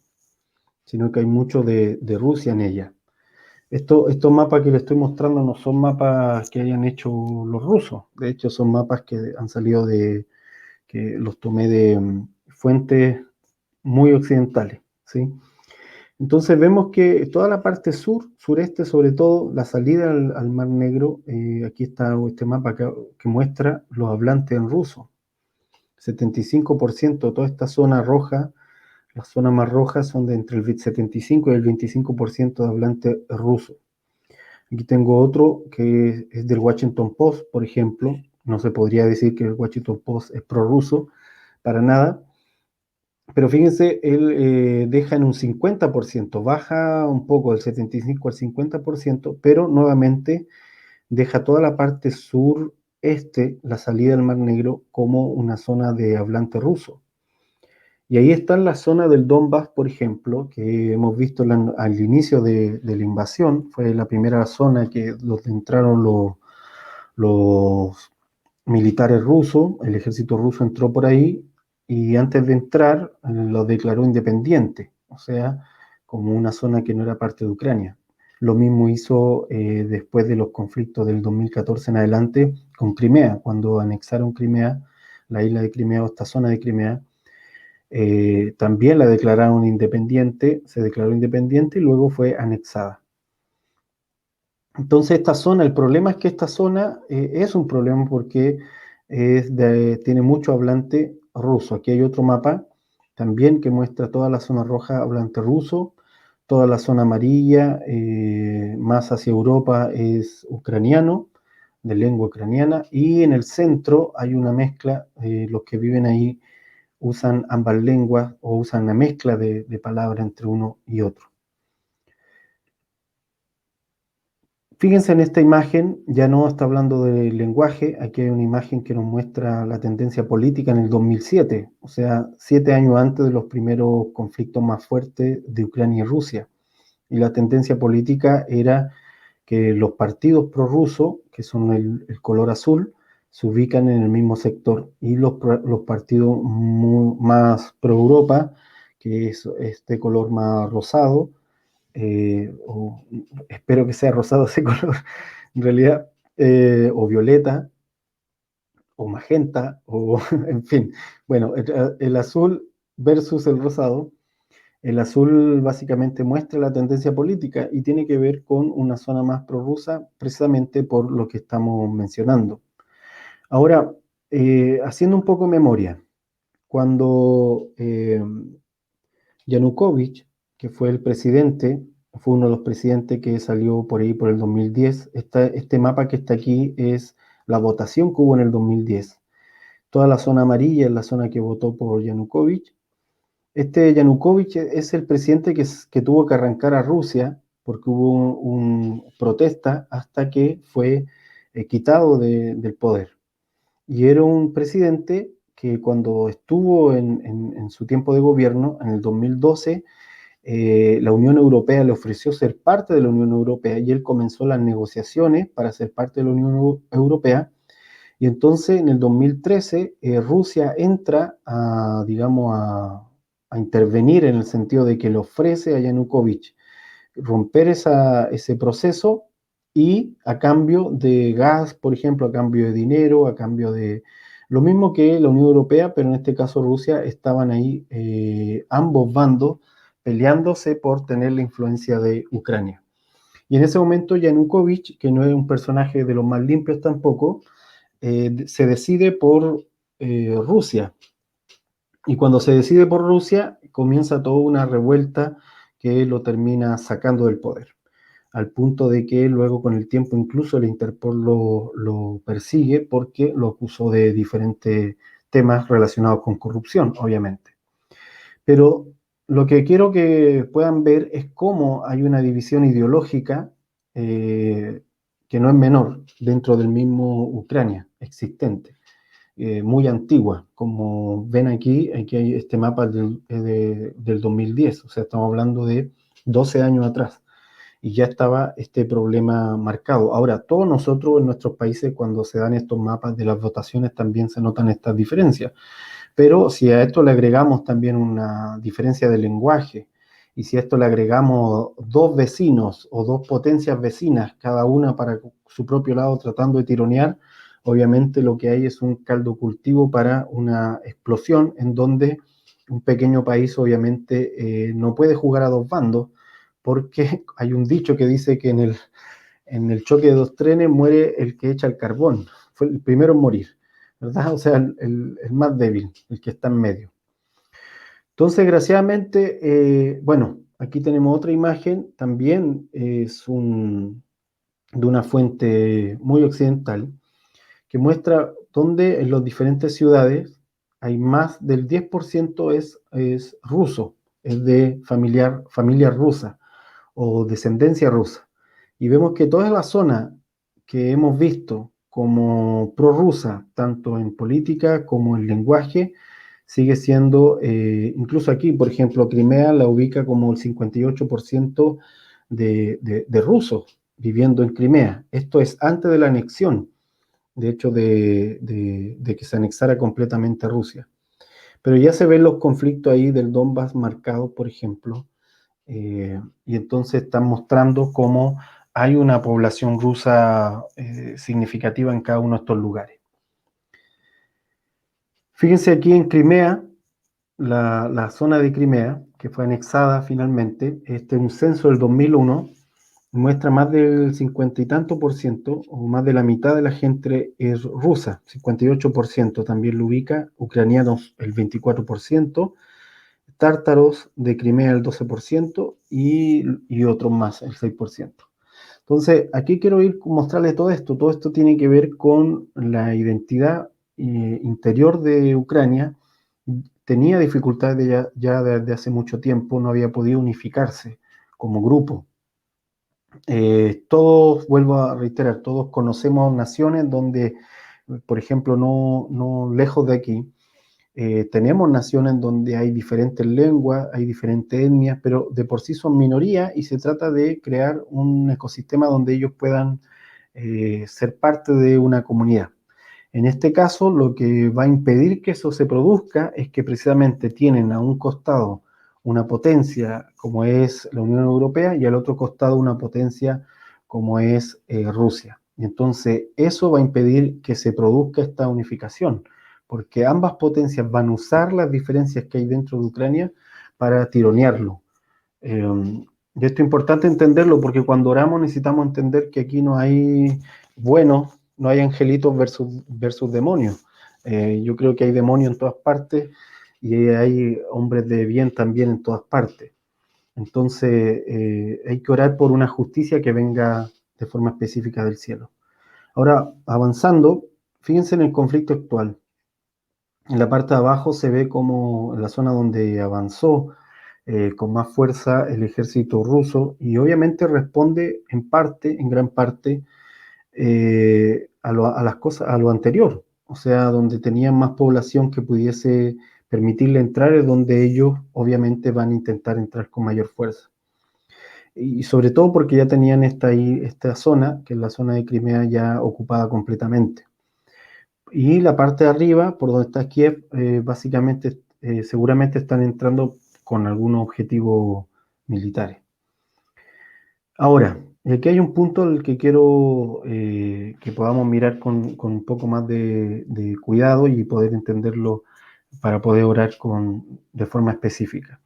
sino que hay mucho de Rusia en ella. Estos mapas que les estoy mostrando no son mapas que hayan hecho los rusos. De hecho, son mapas que han salido que los tomé de fuentes muy occidentales, ¿sí? Entonces vemos que toda la parte sur, sureste, sobre todo la salida al Mar Negro, aquí está este mapa que muestra los hablantes en ruso. 75% de toda esta zona roja, las zonas más rojas son de entre el 75 y el 25% de hablantes rusos. Aquí tengo otro que es del Washington Post, por ejemplo. No se podría decir que el Washington Post es prorruso, para nada. Pero fíjense, él deja en un 50%, baja un poco del 75 al 50%, pero nuevamente deja toda la parte sureste, la salida del Mar Negro, como una zona de hablante ruso. Y ahí está la zona del Donbass, por ejemplo, que hemos visto al inicio de la invasión, fue la primera zona donde entraron los militares rusos, el ejército ruso entró por ahí y antes de entrar lo declaró independiente, o sea, como una zona que no era parte de Ucrania. Lo mismo hizo después de los conflictos del 2014 en adelante con Crimea, cuando anexaron Crimea, la isla de Crimea o esta zona de Crimea, también la declararon independiente, se declaró independiente y luego fue anexada. Entonces esta zona, el problema es que esta zona es un problema porque tiene mucho hablante ruso. Aquí hay otro mapa también que muestra toda la zona roja hablante ruso, toda la zona amarilla más hacia Europa es ucraniano, de lengua ucraniana, y en el centro hay una mezcla, los que viven ahí usan ambas lenguas o usan una mezcla de palabras entre uno y otro. Fíjense en esta imagen, ya no está hablando del lenguaje, aquí hay una imagen que nos muestra la tendencia política en el 2007, o sea, 7 años antes de los primeros conflictos más fuertes de Ucrania y Rusia. Y la tendencia política era que los partidos prorrusos, que son el color azul, se ubican en el mismo sector, y los partidos más pro-Europa, que es este color más rosado, o espero que sea rosado ese color, en realidad, o violeta, o magenta, o en fin. Bueno, el azul versus el rosado. El azul básicamente muestra la tendencia política y tiene que ver con una zona más prorrusa, precisamente por lo que estamos mencionando. Ahora, haciendo un poco memoria, cuando Yanukovych, que fue el presidente, fue uno de los presidentes que salió por ahí por el 2010. Este mapa que está aquí es la votación que hubo en el 2010. Toda la zona amarilla es la zona que votó por Yanukovych. Este Yanukovych es el presidente que tuvo que arrancar a Rusia porque hubo una protesta hasta que fue quitado del poder. Y era un presidente que cuando estuvo en su tiempo de gobierno, en el 2012, la Unión Europea le ofreció ser parte de la Unión Europea y él comenzó las negociaciones para ser parte de la Unión Europea. Y entonces en el 2013 Rusia entra a, digamos, a intervenir en el sentido de que le ofrece a Yanukovych romper ese proceso y a cambio de gas, por ejemplo, a cambio de dinero, a cambio de lo mismo que la Unión Europea, pero en este caso Rusia, estaban ahí ambos bandos peleándose por tener la influencia de Ucrania. Y en ese momento Yanukovych, que no es un personaje de los más limpios tampoco, se decide por Rusia. Y cuando se decide por Rusia, comienza toda una revuelta que lo termina sacando del poder, al punto de que luego con el tiempo incluso el Interpol lo persigue porque lo acusó de diferentes temas relacionados con corrupción, obviamente. Pero lo que quiero que puedan ver es cómo hay una división ideológica que no es menor dentro del mismo Ucrania existente. Muy antigua, como ven aquí hay este mapa del 2010, o sea, estamos hablando de 12 años atrás, y ya estaba este problema marcado. Ahora, todos nosotros en nuestros países, cuando se dan estos mapas de las votaciones, también se notan estas diferencias, pero si a esto le agregamos también una diferencia de lenguaje, y si a esto le agregamos dos vecinos o dos potencias vecinas, cada una para su propio lado tratando de tironear, obviamente lo que hay es un caldo cultivo para una explosión en donde un pequeño país obviamente no puede jugar a dos bandos, porque hay un dicho que dice que en el choque de dos trenes muere el que echa el carbón, fue el primero en morir, ¿verdad? O sea, el más débil, el que está en medio. Entonces, desgraciadamente, bueno, aquí tenemos otra imagen, también es de una fuente muy occidental, que muestra donde en las diferentes ciudades hay más del 10% es ruso, es de familia rusa o descendencia rusa. Y vemos que toda la zona que hemos visto como prorrusa, tanto en política como en lenguaje, sigue siendo, incluso aquí, por ejemplo, Crimea la ubica como el 58% de rusos viviendo en Crimea. Esto es antes de la anexión, de hecho, de que se anexara completamente a Rusia. Pero ya se ven los conflictos ahí del Donbass marcados, por ejemplo, y entonces están mostrando cómo hay una población rusa significativa en cada uno de estos lugares. Fíjense aquí en Crimea, la zona de Crimea, que fue anexada finalmente, este es un censo del 2001, muestra más del 50 y tanto por ciento, o más de la mitad de la gente es rusa, 58% también lo ubica, ucranianos el 24%, tártaros de Crimea el 12% y otros más, el 6%. Entonces, aquí quiero ir a mostrarles todo esto tiene que ver con la identidad interior de Ucrania, tenía dificultades ya desde hace mucho tiempo, no había podido unificarse como grupo. Todos, vuelvo a reiterar, todos conocemos naciones donde, por ejemplo, no lejos de aquí, tenemos naciones donde hay diferentes lenguas, hay diferentes etnias, pero de por sí son minorías y se trata de crear un ecosistema donde ellos puedan ser parte de una comunidad. En este caso, lo que va a impedir que eso se produzca es que precisamente tienen a un costado una potencia como es la Unión Europea y al otro costado una potencia como es Rusia. Y entonces eso va a impedir que se produzca esta unificación, porque ambas potencias van a usar las diferencias que hay dentro de Ucrania para tironearlo. Y esto es importante entenderlo porque cuando oramos necesitamos entender que aquí no hay buenos, no hay angelitos versus demonios. Yo creo que hay demonios en todas partes y hay hombres de bien también en todas partes. Entonces hay que orar por una justicia que venga de forma específica del cielo. Ahora, avanzando, fíjense en el conflicto actual. En la parte de abajo se ve como en la zona donde avanzó con más fuerza el ejército ruso y obviamente responde en parte, en gran parte, a las cosas, a lo anterior. O o sea, donde tenían más población que pudiese permitirle entrar, es donde ellos obviamente van a intentar entrar con mayor fuerza. Y sobre todo porque ya tenían esta zona, que es la zona de Crimea, ya ocupada completamente. Y la parte de arriba, por donde está Kiev, básicamente, seguramente están entrando con algunos objetivos militares. Ahora, aquí hay un punto al que quiero que podamos mirar con un poco más de cuidado y poder entenderlo para poder orar de forma específica.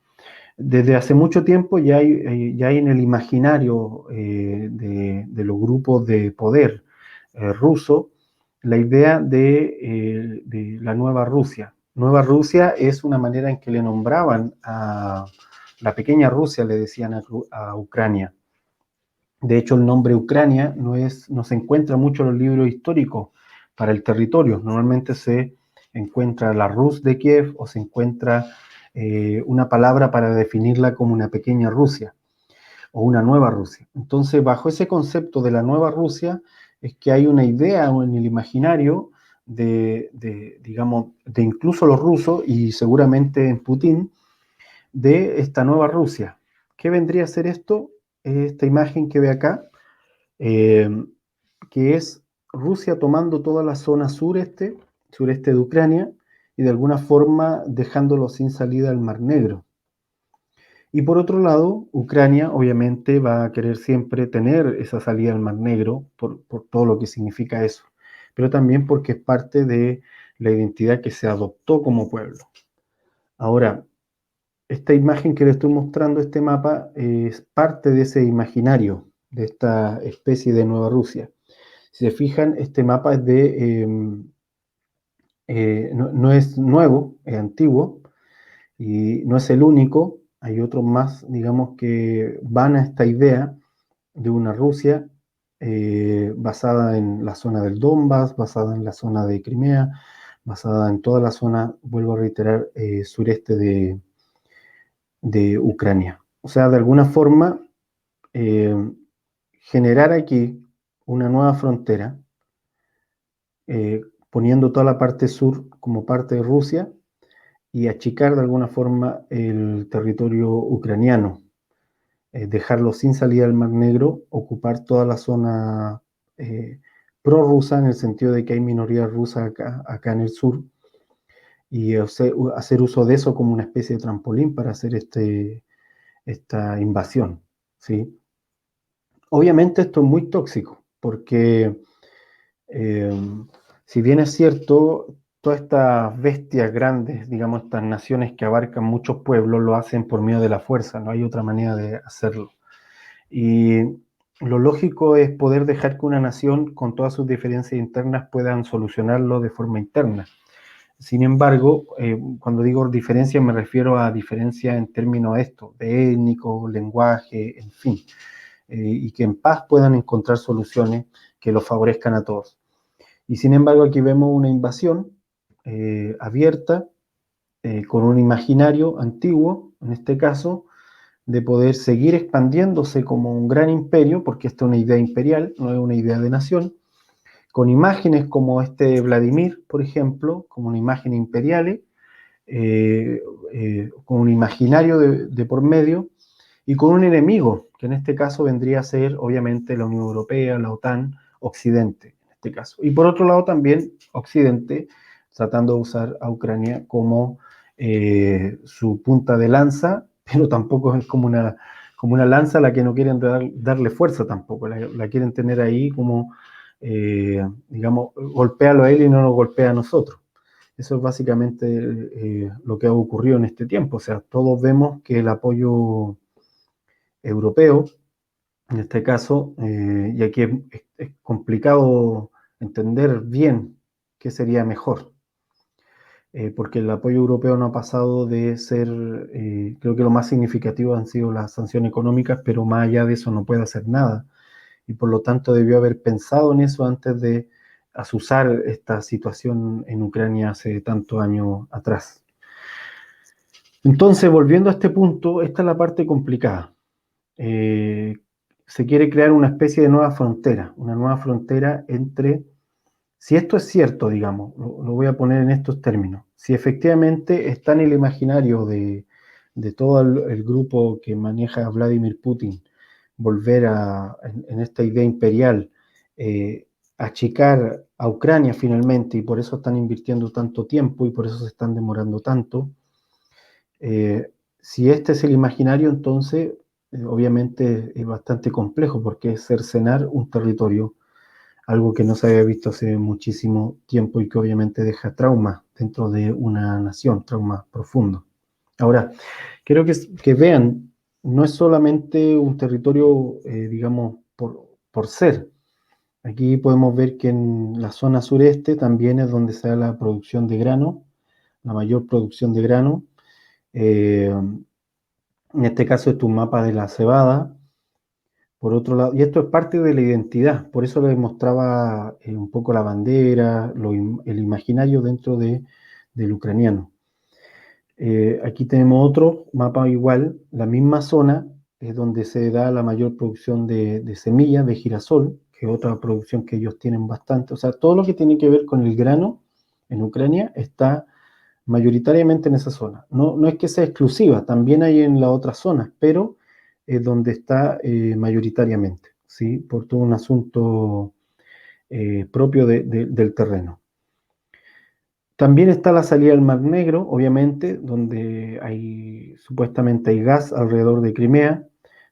Desde hace mucho tiempo ya hay en el imaginario de los grupos de poder ruso la idea de la Nueva Rusia. Nueva Rusia es una manera en que le nombraban a la pequeña Rusia, le decían a Ucrania. De hecho, el nombre Ucrania no se encuentra mucho en los libros históricos para el territorio. Normalmente se encuentra la Rus de Kiev o se encuentra una palabra para definirla como una pequeña Rusia o una nueva Rusia. Entonces, bajo ese concepto de la nueva Rusia, es que hay una idea en el imaginario digamos, de incluso los rusos y seguramente en Putin, de esta nueva Rusia. ¿Qué vendría a ser esto? Esta imagen que ve acá, eh, que es Rusia tomando toda la zona sureste de Ucrania, y de alguna forma dejándolo sin salida al Mar Negro. Y por otro lado, Ucrania obviamente va a querer siempre tener esa salida al Mar Negro por todo lo que significa eso, pero también porque es parte de la identidad que se adoptó como pueblo. Ahora, esta imagen que le estoy mostrando, este mapa, es parte de ese imaginario, de esta especie de Nueva Rusia. Si se fijan, este mapa es no es nuevo, es antiguo, y no es el único. Hay otros más, digamos, que van a esta idea de una Rusia basada en la zona del Donbass, basada en la zona de Crimea, basada en toda la zona, vuelvo a reiterar, sureste de Ucrania. O sea, de alguna forma, eh, generar aquí una nueva frontera, poniendo toda la parte sur como parte de Rusia y achicar de alguna forma el territorio ucraniano, dejarlo sin salida al Mar Negro, ocupar toda la zona prorrusa, en el sentido de que hay minorías rusas acá en el sur, y hacer uso de eso como una especie de trampolín para hacer esta invasión, ¿sí? Obviamente esto es muy tóxico, porque si bien es cierto, todas estas bestias grandes, digamos, estas naciones que abarcan muchos pueblos, lo hacen por medio de la fuerza, no hay otra manera de hacerlo. Y lo lógico es poder dejar que una nación, con todas sus diferencias internas, puedan solucionarlo de forma interna. Sin embargo, cuando digo diferencia, me refiero a diferencia en términos de esto, de étnico, lenguaje, en fin, y que en paz puedan encontrar soluciones que los favorezcan a todos. Y sin embargo, aquí vemos una invasión abierta, con un imaginario antiguo, en este caso, de poder seguir expandiéndose como un gran imperio, porque esta es una idea imperial, no es una idea de nación, con imágenes como este Vladimir, por ejemplo, como una imagen imperial, con un imaginario de por medio, y con un enemigo, que en este caso vendría a ser obviamente la Unión Europea, la OTAN, Occidente, en este caso. Y por otro lado también Occidente, tratando de usar a Ucrania como su punta de lanza, pero tampoco es como una lanza a la que no quieren darle fuerza tampoco, la quieren tener ahí como, digamos, golpéalo a él y no nos golpea a nosotros. Eso es básicamente lo que ha ocurrido en este tiempo. O sea, todos vemos que el apoyo europeo, en este caso, y aquí es complicado entender bien qué sería mejor, porque el apoyo europeo no ha pasado de ser, creo que lo más significativo han sido las sanciones económicas, pero más allá de eso no puede hacer nada, y por lo tanto debió haber pensado en eso antes de azuzar esta situación en Ucrania hace tantos años atrás. Entonces, volviendo a este punto, esta es la parte complicada. Se quiere crear una especie de nueva frontera entre Si esto es cierto, digamos, lo voy a poner en estos términos, si efectivamente está en el imaginario de todo el grupo que maneja a Vladimir Putin volver en esta idea imperial, eh, achicar a Ucrania finalmente, y por eso están invirtiendo tanto tiempo y por eso se están demorando tanto, si este es el imaginario, entonces obviamente es bastante complejo porque es cercenar un territorio, algo que no se había visto hace muchísimo tiempo y que obviamente deja trauma dentro de una nación, trauma profundo. Ahora, quiero que vean, no es solamente un territorio, digamos, por ser. Aquí podemos ver que en la zona sureste también es donde se da la producción de grano, la mayor producción de grano. En este caso es un mapa de la cebada. Por otro lado, y esto es parte de la identidad, por eso les mostraba un poco la bandera, el imaginario dentro del ucraniano. Aquí tenemos otro mapa igual, la misma zona, es donde se da la mayor producción de semillas, de girasol, que es otra producción que ellos tienen bastante. O sea, todo lo que tiene que ver con el grano en Ucrania está mayoritariamente en esa zona. No, no es que sea exclusiva, también hay en las otras zonas, pero es donde está mayoritariamente, ¿sí? Por todo un asunto propio del terreno. También está la salida del Mar Negro, obviamente, donde supuestamente hay gas alrededor de Crimea.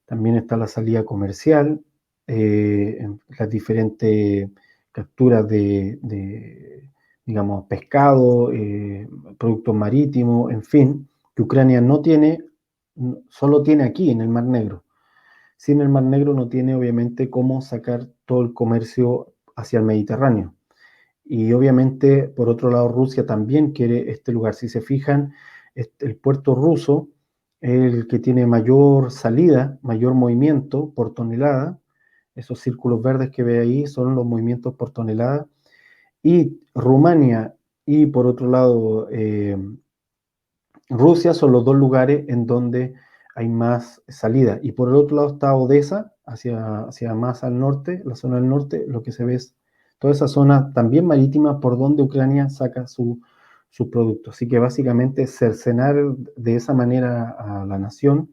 También está la salida comercial, las diferentes capturas digamos, pescado, productos marítimos, en fin, que Ucrania no tiene, solo tiene aquí en el Mar Negro. Sin el Mar Negro no tiene, obviamente, cómo sacar todo el comercio hacia el Mediterráneo. Y obviamente, por otro lado, Rusia también quiere este lugar. Si se fijan, el puerto ruso es el que tiene mayor salida, mayor movimiento por tonelada. Esos círculos verdes que ve ahí son los movimientos por tonelada. Y Rumania y por otro lado Rusia son los dos lugares en donde hay más salida. Y por el otro lado está Odessa, hacia más al norte, la zona del norte, lo que se ve es toda esa zona también marítima por donde Ucrania saca su producto. Así que básicamente cercenar de esa manera a la nación.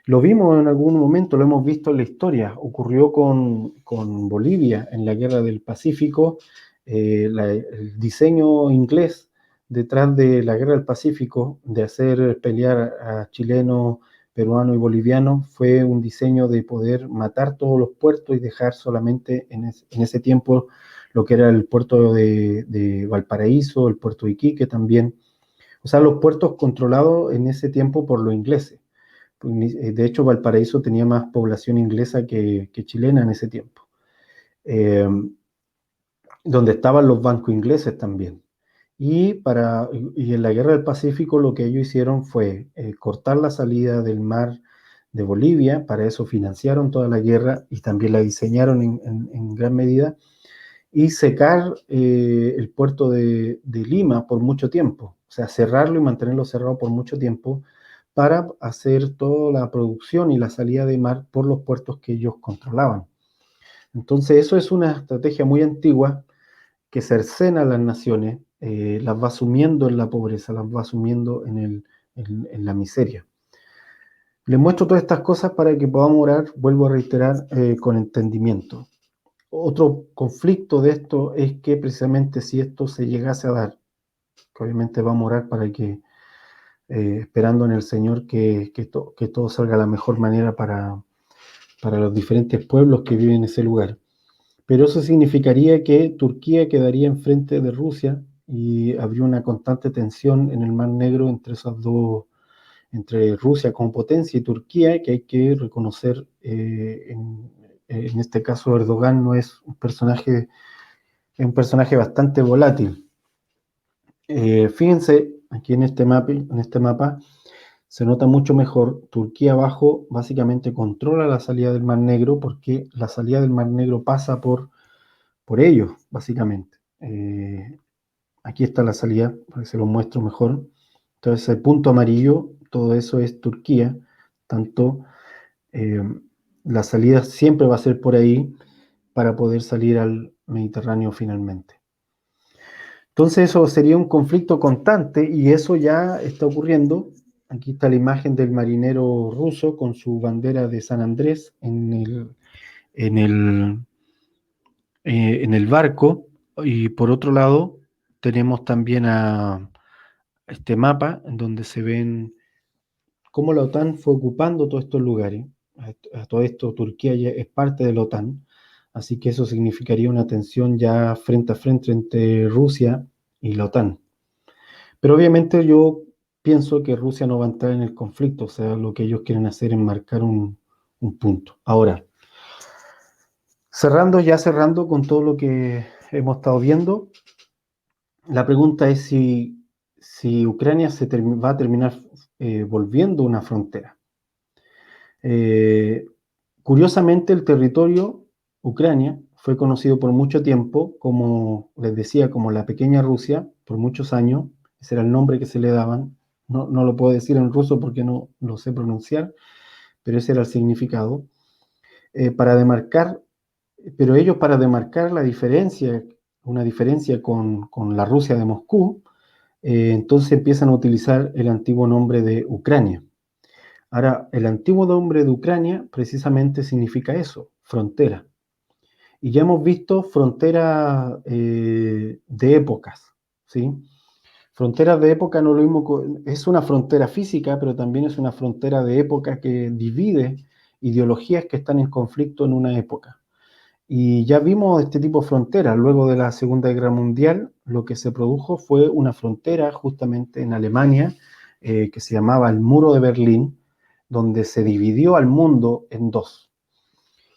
Lo vimos en algún momento, lo hemos visto en la historia. Ocurrió con Bolivia en la Guerra del Pacífico. El diseño inglés detrás de la Guerra del Pacífico, de hacer pelear a chilenos, peruanos y bolivianos, fue un diseño de poder matar todos los puertos y dejar solamente en ese tiempo lo que era el puerto de Valparaíso, el puerto de Iquique también. O sea, los puertos controlados en ese tiempo por los ingleses. De hecho, Valparaíso tenía más población inglesa que chilena en ese tiempo, eh, donde estaban los bancos ingleses también. Y en la Guerra del Pacífico lo que ellos hicieron fue cortar la salida del mar de Bolivia, para eso financiaron toda la guerra y también la diseñaron en gran medida, y secar el puerto de Lima por mucho tiempo, o sea, cerrarlo y mantenerlo cerrado por mucho tiempo para hacer toda la producción y la salida de mar por los puertos que ellos controlaban. Entonces, eso es una estrategia muy antigua que cercena a las naciones, las va sumiendo en la pobreza, las va sumiendo en la miseria. Les muestro todas estas cosas para que podamos orar, vuelvo a reiterar, con entendimiento. Otro conflicto de esto es que precisamente si esto se llegase a dar, que obviamente vamos a orar para que, esperando en el Señor que todo salga de la mejor manera para los diferentes pueblos que viven en ese lugar. Pero eso significaría que Turquía quedaría enfrente de Rusia y habría una constante tensión en el Mar Negro entre esas dos, entre Rusia como potencia y Turquía, que hay que reconocer, en este caso Erdogan no es es un personaje bastante volátil. Fíjense, aquí en este mapa se nota mucho mejor. Turquía abajo básicamente controla la salida del Mar Negro porque la salida del Mar Negro pasa por ellos, básicamente. Aquí está la salida, para que se lo muestro mejor. Entonces, el punto amarillo, todo eso es Turquía. Tanto eh, la salida siempre va a ser por ahí para poder salir al Mediterráneo finalmente. Entonces eso sería un conflicto constante y eso ya está ocurriendo. Aquí está la imagen del marinero ruso con su bandera de San Andrés en el, en el barco. Y por otro lado, tenemos también a este mapa en donde se ven cómo la OTAN fue ocupando todos estos lugares. A todo esto, Turquía ya es parte de la OTAN, así que eso significaría una tensión ya frente a frente entre Rusia y la OTAN. Pero obviamente yo pienso que Rusia no va a entrar en el conflicto, o sea, lo que ellos quieren hacer es marcar un punto. Ahora, cerrando con todo lo que hemos estado viendo, la pregunta es si Ucrania va a terminar volviendo una frontera. Eh, Curiosamente, el territorio Ucrania fue conocido por mucho tiempo, como les decía, como la pequeña Rusia, por muchos años. Ese era el nombre que se le daban. No, no lo puedo decir en ruso porque no lo sé pronunciar, pero ese era el significado. Para demarcar, pero ellos para demarcar la diferencia, una diferencia con la Rusia de Moscú, entonces empiezan a utilizar el antiguo nombre de Ucrania. Ahora, el antiguo nombre de Ucrania precisamente significa eso, frontera. Y ya hemos visto fronteras de épocas, ¿sí? Fronteras de época no lo mismo, es una frontera física, pero también es una frontera de época que divide ideologías que están en conflicto en una época. Y ya vimos este tipo de fronteras. Luego de la Segunda Guerra Mundial, lo que se produjo fue una frontera justamente en Alemania que se llamaba el Muro de Berlín, donde se dividió al mundo en dos,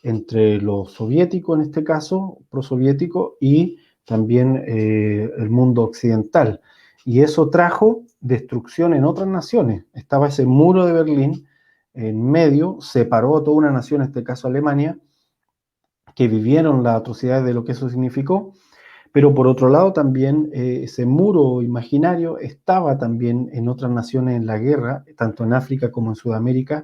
entre lo soviético en este caso, prosoviético, y también el mundo occidental. Y eso trajo destrucción en otras naciones. Estaba ese muro de Berlín en medio, separó a toda una nación, en este caso Alemania, que vivieron las atrocidades de lo que eso significó, pero por otro lado también ese muro imaginario estaba también en otras naciones en la guerra, tanto en África como en Sudamérica.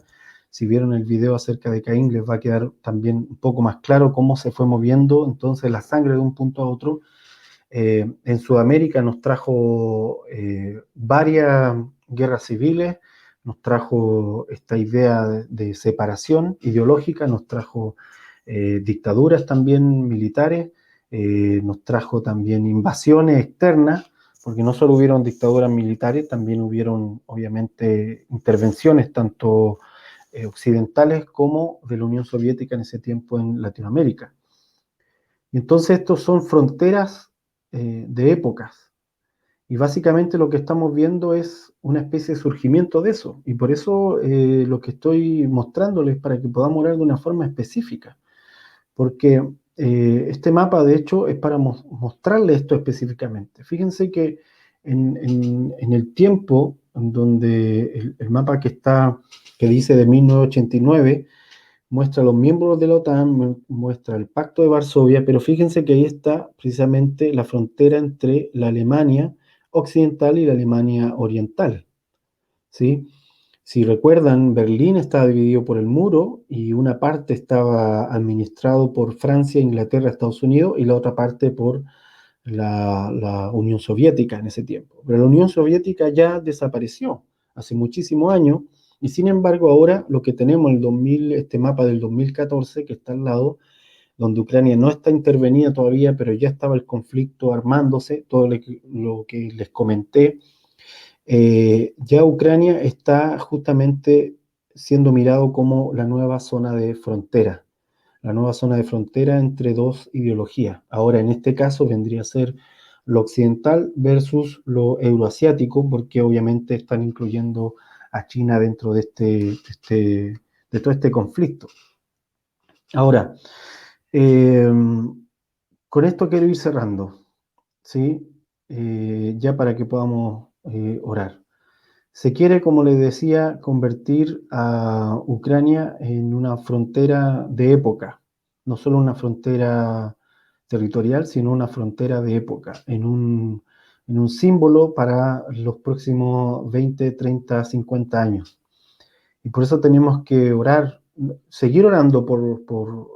Si vieron el video acerca de Caín, les va a quedar también un poco más claro cómo se fue moviendo entonces la sangre de un punto a otro. En Sudamérica nos trajo varias guerras civiles, nos trajo esta idea de separación ideológica, nos trajo dictaduras también militares, nos trajo también invasiones externas, porque no solo hubieron dictaduras militares, también hubieron obviamente intervenciones tanto occidentales como de la Unión Soviética en ese tiempo en Latinoamérica. Y entonces estos son fronteras de épocas. Y básicamente lo que estamos viendo es una especie de surgimiento de eso. Y por eso lo que estoy mostrándoles para que podamos orar de una forma específica. Porque este mapa, de hecho, es para mostrarles esto específicamente. Fíjense que en el tiempo en donde el mapa que dice de 1989, muestra los miembros de la OTAN, muestra el Pacto de Varsovia, pero fíjense que ahí está precisamente la frontera entre la Alemania occidental y la Alemania oriental, ¿sí? Si recuerdan, Berlín estaba dividido por el muro y una parte estaba administrado por Francia, Inglaterra, Estados Unidos y la otra parte por la Unión Soviética en ese tiempo. Pero la Unión Soviética ya desapareció hace muchísimos años y sin embargo ahora lo que tenemos en el 2000, este mapa del 2014 que está al lado, donde Ucrania no está intervenida todavía, pero ya estaba el conflicto armándose, todo lo que les comenté, ya Ucrania está justamente siendo mirado como la nueva zona de frontera entre dos ideologías. Ahora, en este caso vendría a ser lo occidental versus lo euroasiático, porque obviamente están incluyendo a China dentro de todo este conflicto. Ahora, eh, con esto quiero ir cerrando, ¿sí? Ya para que podamos orar. Se quiere, como les decía, convertir a Ucrania en una frontera de época, no solo una frontera territorial, sino una frontera de época, en un símbolo para los próximos 20, 30, 50 años. Y por eso tenemos que orar, seguir orando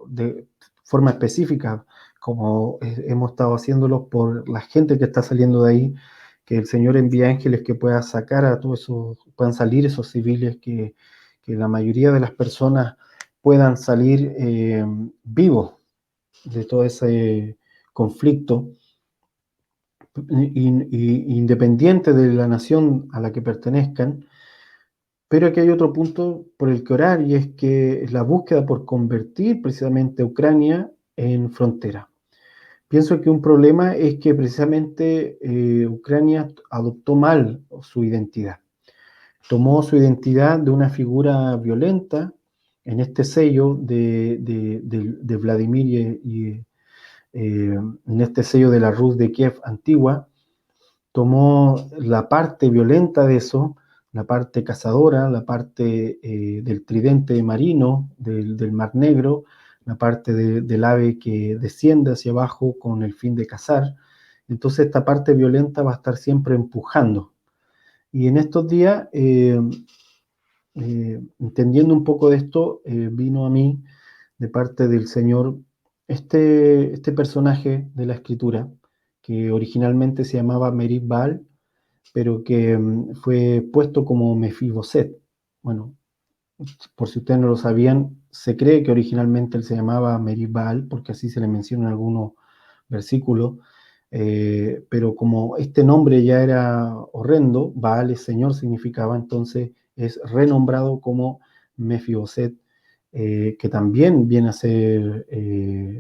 de forma específica, como hemos estado haciéndolo por la gente que está saliendo de ahí, que el Señor envíe ángeles que puedan sacar a todos esos, puedan salir esos civiles, que la mayoría de las personas puedan salir vivos de todo ese conflicto, independiente de la nación a la que pertenezcan. Pero aquí hay otro punto por el que orar, y es que es la búsqueda por convertir precisamente Ucrania en frontera. Pienso que un problema es que precisamente Ucrania adoptó mal su identidad. Tomó su identidad de una figura violenta en este sello de Vladimir en este sello de la Rus de Kiev antigua. Tomó la parte violenta de eso, la parte cazadora, la parte del tridente marino, del Mar Negro, la parte del ave que desciende hacia abajo con el fin de cazar. Entonces esta parte violenta va a estar siempre empujando. Y en estos días, entendiendo un poco de esto, vino a mí de parte del Señor este personaje de la Escritura, que originalmente se llamaba Merib Baal, pero que fue puesto como Mefiboset. Bueno, por si ustedes no lo sabían, se cree que originalmente él se llamaba Merib Baal, porque así se le menciona en algunos versículos, pero como este nombre ya era horrendo, Baal es Señor significaba, entonces es renombrado como Mefiboset, que también viene a ser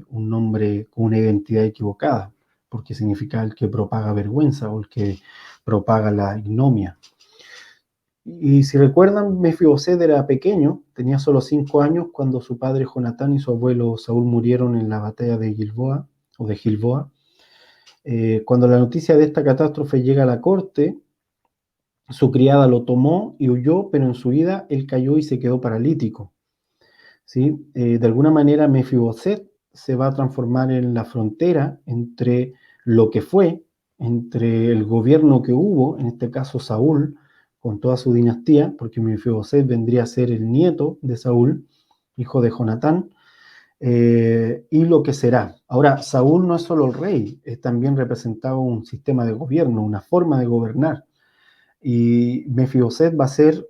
un nombre con una identidad equivocada, porque significa el que propaga vergüenza o el que propaga la ignominia. Y si recuerdan, Mefiboset era pequeño, tenía solo 5 años cuando su padre Jonatán y su abuelo Saúl murieron en la batalla de Gilboa o de Gilboa. Cuando la noticia de esta catástrofe llega a la corte, su criada lo tomó y huyó, pero en su huida él cayó y se quedó paralítico. ¿Sí? De alguna manera Mefiboset se va a transformar en la frontera entre lo que fue, entre el gobierno que hubo, en este caso Saúl, con toda su dinastía, porque Mefiboset vendría a ser el nieto de Saúl, hijo de Jonatán, y lo que será. Ahora, Saúl no es solo el rey, también representaba un sistema de gobierno, una forma de gobernar. Y Mefiboset va a ser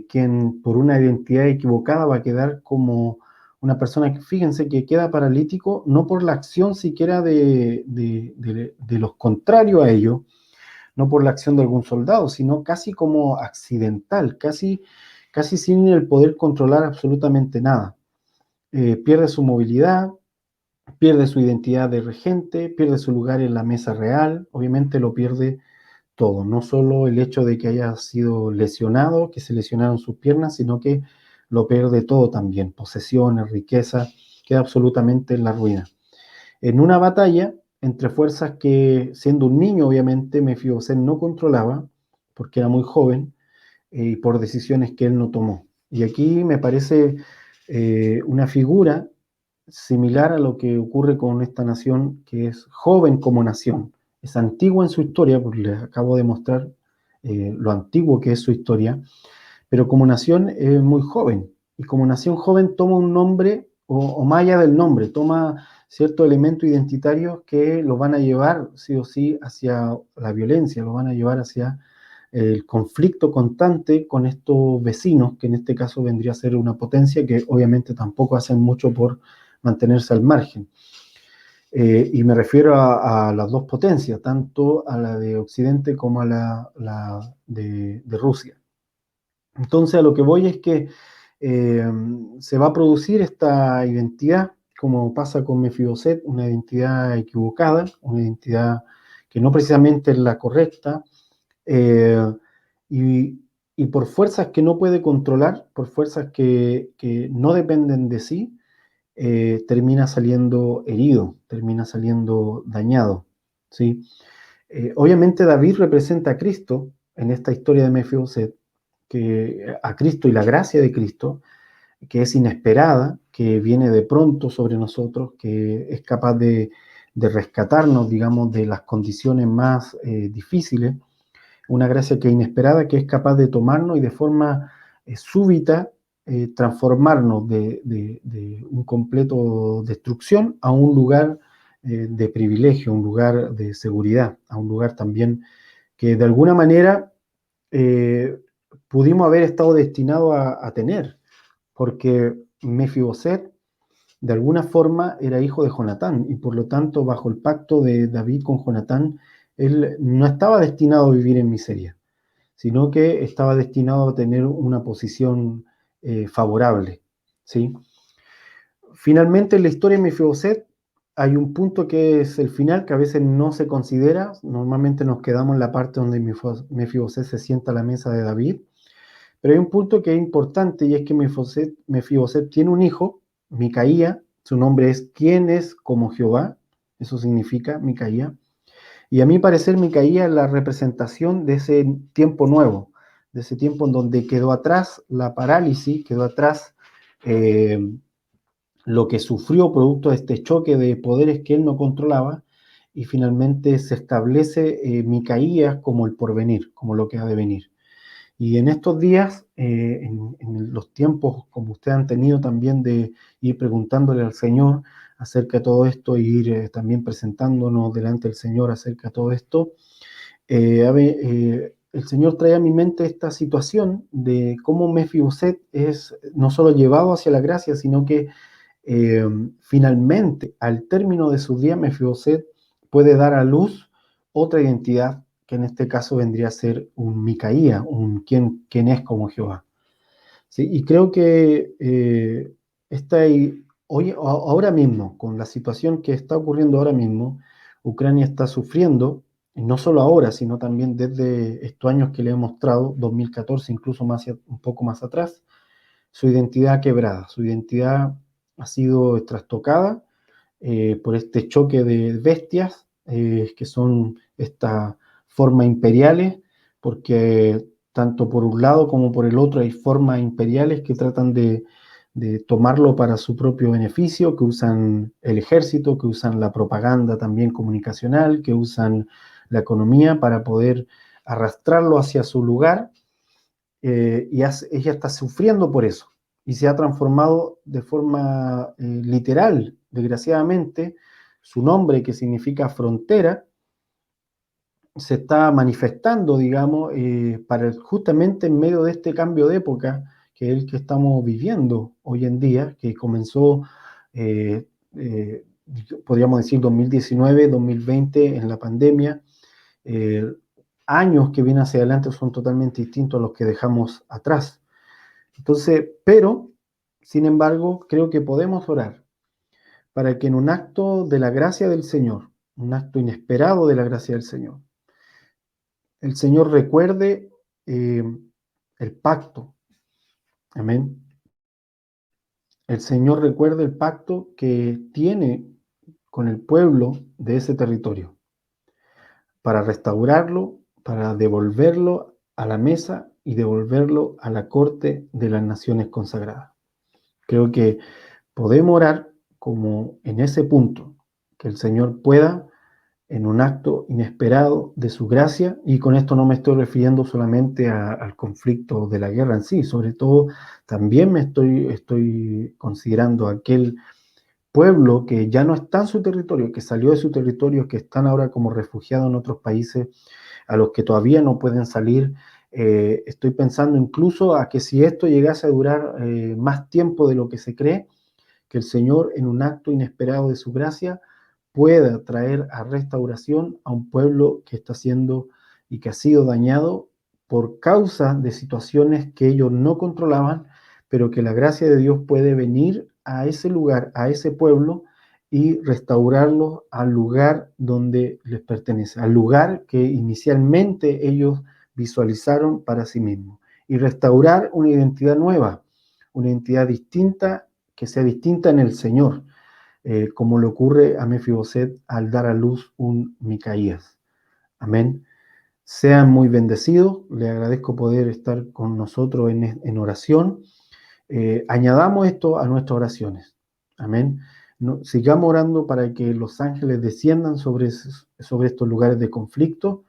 quien por una identidad equivocada va a quedar como una persona que, fíjense, que queda paralítico no por la acción siquiera de los contrarios a ello, no por la acción de algún soldado, sino casi como accidental, casi sin el poder controlar absolutamente nada. Pierde su movilidad, pierde su identidad de regente, pierde su lugar en la mesa real, obviamente lo pierde todo, no solo el hecho de que haya sido lesionado, que se lesionaron sus piernas, sino que lo pierde todo también, posesiones, riqueza, queda absolutamente en la ruina. En una batalla entre fuerzas que, siendo un niño, obviamente, Mefiboset no controlaba, porque era muy joven, y por decisiones que él no tomó. Y aquí me parece una figura similar a lo que ocurre con esta nación que es joven como nación, es antigua en su historia, porque les acabo de mostrar lo antiguo que es su historia, pero como nación es muy joven, y como nación joven toma un nombre, o más allá del nombre, toma ciertos elementos identitarios que lo van a llevar sí o sí hacia la violencia, lo van a llevar hacia el conflicto constante con estos vecinos, que en este caso vendría a ser una potencia que obviamente tampoco hacen mucho por mantenerse al margen. Y me refiero a las dos potencias, tanto a la de Occidente como a la de Rusia. Entonces a lo que voy es que se va a producir esta identidad, como pasa con Mefiboset, una identidad equivocada, una identidad que no precisamente es la correcta, eh, y, y por fuerzas que no puede controlar, por fuerzas que no dependen de sí, termina saliendo herido, termina saliendo dañado, ¿sí? Obviamente David representa a Cristo en esta historia de Mefiboset, que a Cristo y la gracia de Cristo, que es inesperada, que viene de pronto sobre nosotros, que es capaz de rescatarnos, digamos, de las condiciones más difíciles, una gracia que es inesperada, que es capaz de tomarnos y de forma súbita transformarnos de un completo destrucción a un lugar de privilegio, a un lugar de seguridad, a un lugar también que de alguna manera eh, pudimos haber estado destinados a tener, porque Mefiboset de alguna forma era hijo de Jonatán y por lo tanto bajo el pacto de David con Jonatán, él no estaba destinado a vivir en miseria, sino que estaba destinado a tener una posición favorable, ¿sí? Finalmente en la historia de Mefiboset hay un punto que es el final que a veces no se considera, normalmente nos quedamos en la parte donde Mefiboset se sienta a la mesa de David, pero hay un punto que es importante y es que Mefiboset tiene un hijo, Micaía, su nombre es ¿Quién es como Jehová? Eso significa Micaía. Y a mi parecer Micaía es la representación de ese tiempo nuevo, de ese tiempo en donde quedó atrás la parálisis, quedó atrás eh, lo que sufrió producto de este choque de poderes que él no controlaba y finalmente se establece Micaías como el porvenir, como lo que ha de venir. Y en estos días, en los tiempos como ustedes han tenido también de ir preguntándole al Señor acerca de todo esto e ir también presentándonos delante del Señor acerca de todo esto, el Señor trae a mi mente esta situación de cómo Mefiboset es no solo llevado hacia la gracia, sino que finalmente, al término de su día, Mefiboset puede dar a luz otra identidad, que en este caso vendría a ser un Micaía, un quien es como Jehová. ¿Sí? Y creo que ahora mismo, con la situación que está ocurriendo ahora mismo, Ucrania está sufriendo, y no solo ahora, sino también desde estos años que le he mostrado, 2014, incluso un poco más atrás, su identidad quebrada, su identidad ha sido trastocada por este choque de bestias que son estas formas imperiales, porque tanto por un lado como por el otro hay formas imperiales que tratan de tomarlo para su propio beneficio, que usan el ejército, que usan la propaganda también comunicacional, que usan la economía para poder arrastrarlo hacia su lugar ella está sufriendo por eso y se ha transformado de forma literal, desgraciadamente, su nombre que significa frontera, se está manifestando, digamos, justamente en medio de este cambio de época que es el que estamos viviendo hoy en día, que comenzó, eh, eh, podríamos decir, 2019, 2020 en la pandemia, eh, años que vienen hacia adelante son totalmente distintos a los que dejamos atrás. Entonces, pero, sin embargo, creo que podemos orar para que en un acto de la gracia del Señor, un acto inesperado de la gracia del Señor, el Señor recuerde el pacto. Amén. El Señor recuerde el pacto que tiene con el pueblo de ese territorio, para restaurarlo, para devolverlo a la mesa y devolverlo a la corte de las naciones consagradas. Creo que podemos orar como en ese punto, que el Señor pueda, en un acto inesperado de su gracia, y con esto no me estoy refiriendo solamente al conflicto de la guerra en sí, sobre todo también estoy considerando aquel pueblo que ya no está en su territorio, que salió de su territorio, que están ahora como refugiados en otros países, a los que todavía no pueden salir. Estoy pensando incluso a que si esto llegase a durar más tiempo de lo que se cree, que el Señor en un acto inesperado de su gracia pueda traer a restauración a un pueblo que está siendo y que ha sido dañado por causa de situaciones que ellos no controlaban, pero que la gracia de Dios puede venir a ese lugar, a ese pueblo y restaurarlos al lugar donde les pertenece, al lugar que inicialmente ellos visualizaron para sí mismos y restaurar una identidad nueva, una identidad distinta, que sea distinta en el Señor, como le ocurre a Mefiboset al dar a luz un Micaías. Amén. Sean muy bendecidos. Le agradezco poder estar con nosotros en oración. Añadamos esto a nuestras oraciones. Amén. No, sigamos orando para que los ángeles desciendan sobre estos lugares de conflicto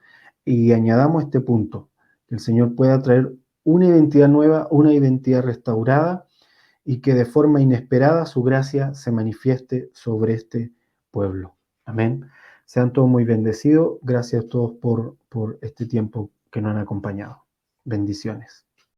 y añadamos este punto, que el Señor pueda traer una identidad nueva, una identidad restaurada y que de forma inesperada su gracia se manifieste sobre este pueblo. Amén. Sean todos muy bendecidos. Gracias a todos por este tiempo que nos han acompañado. Bendiciones.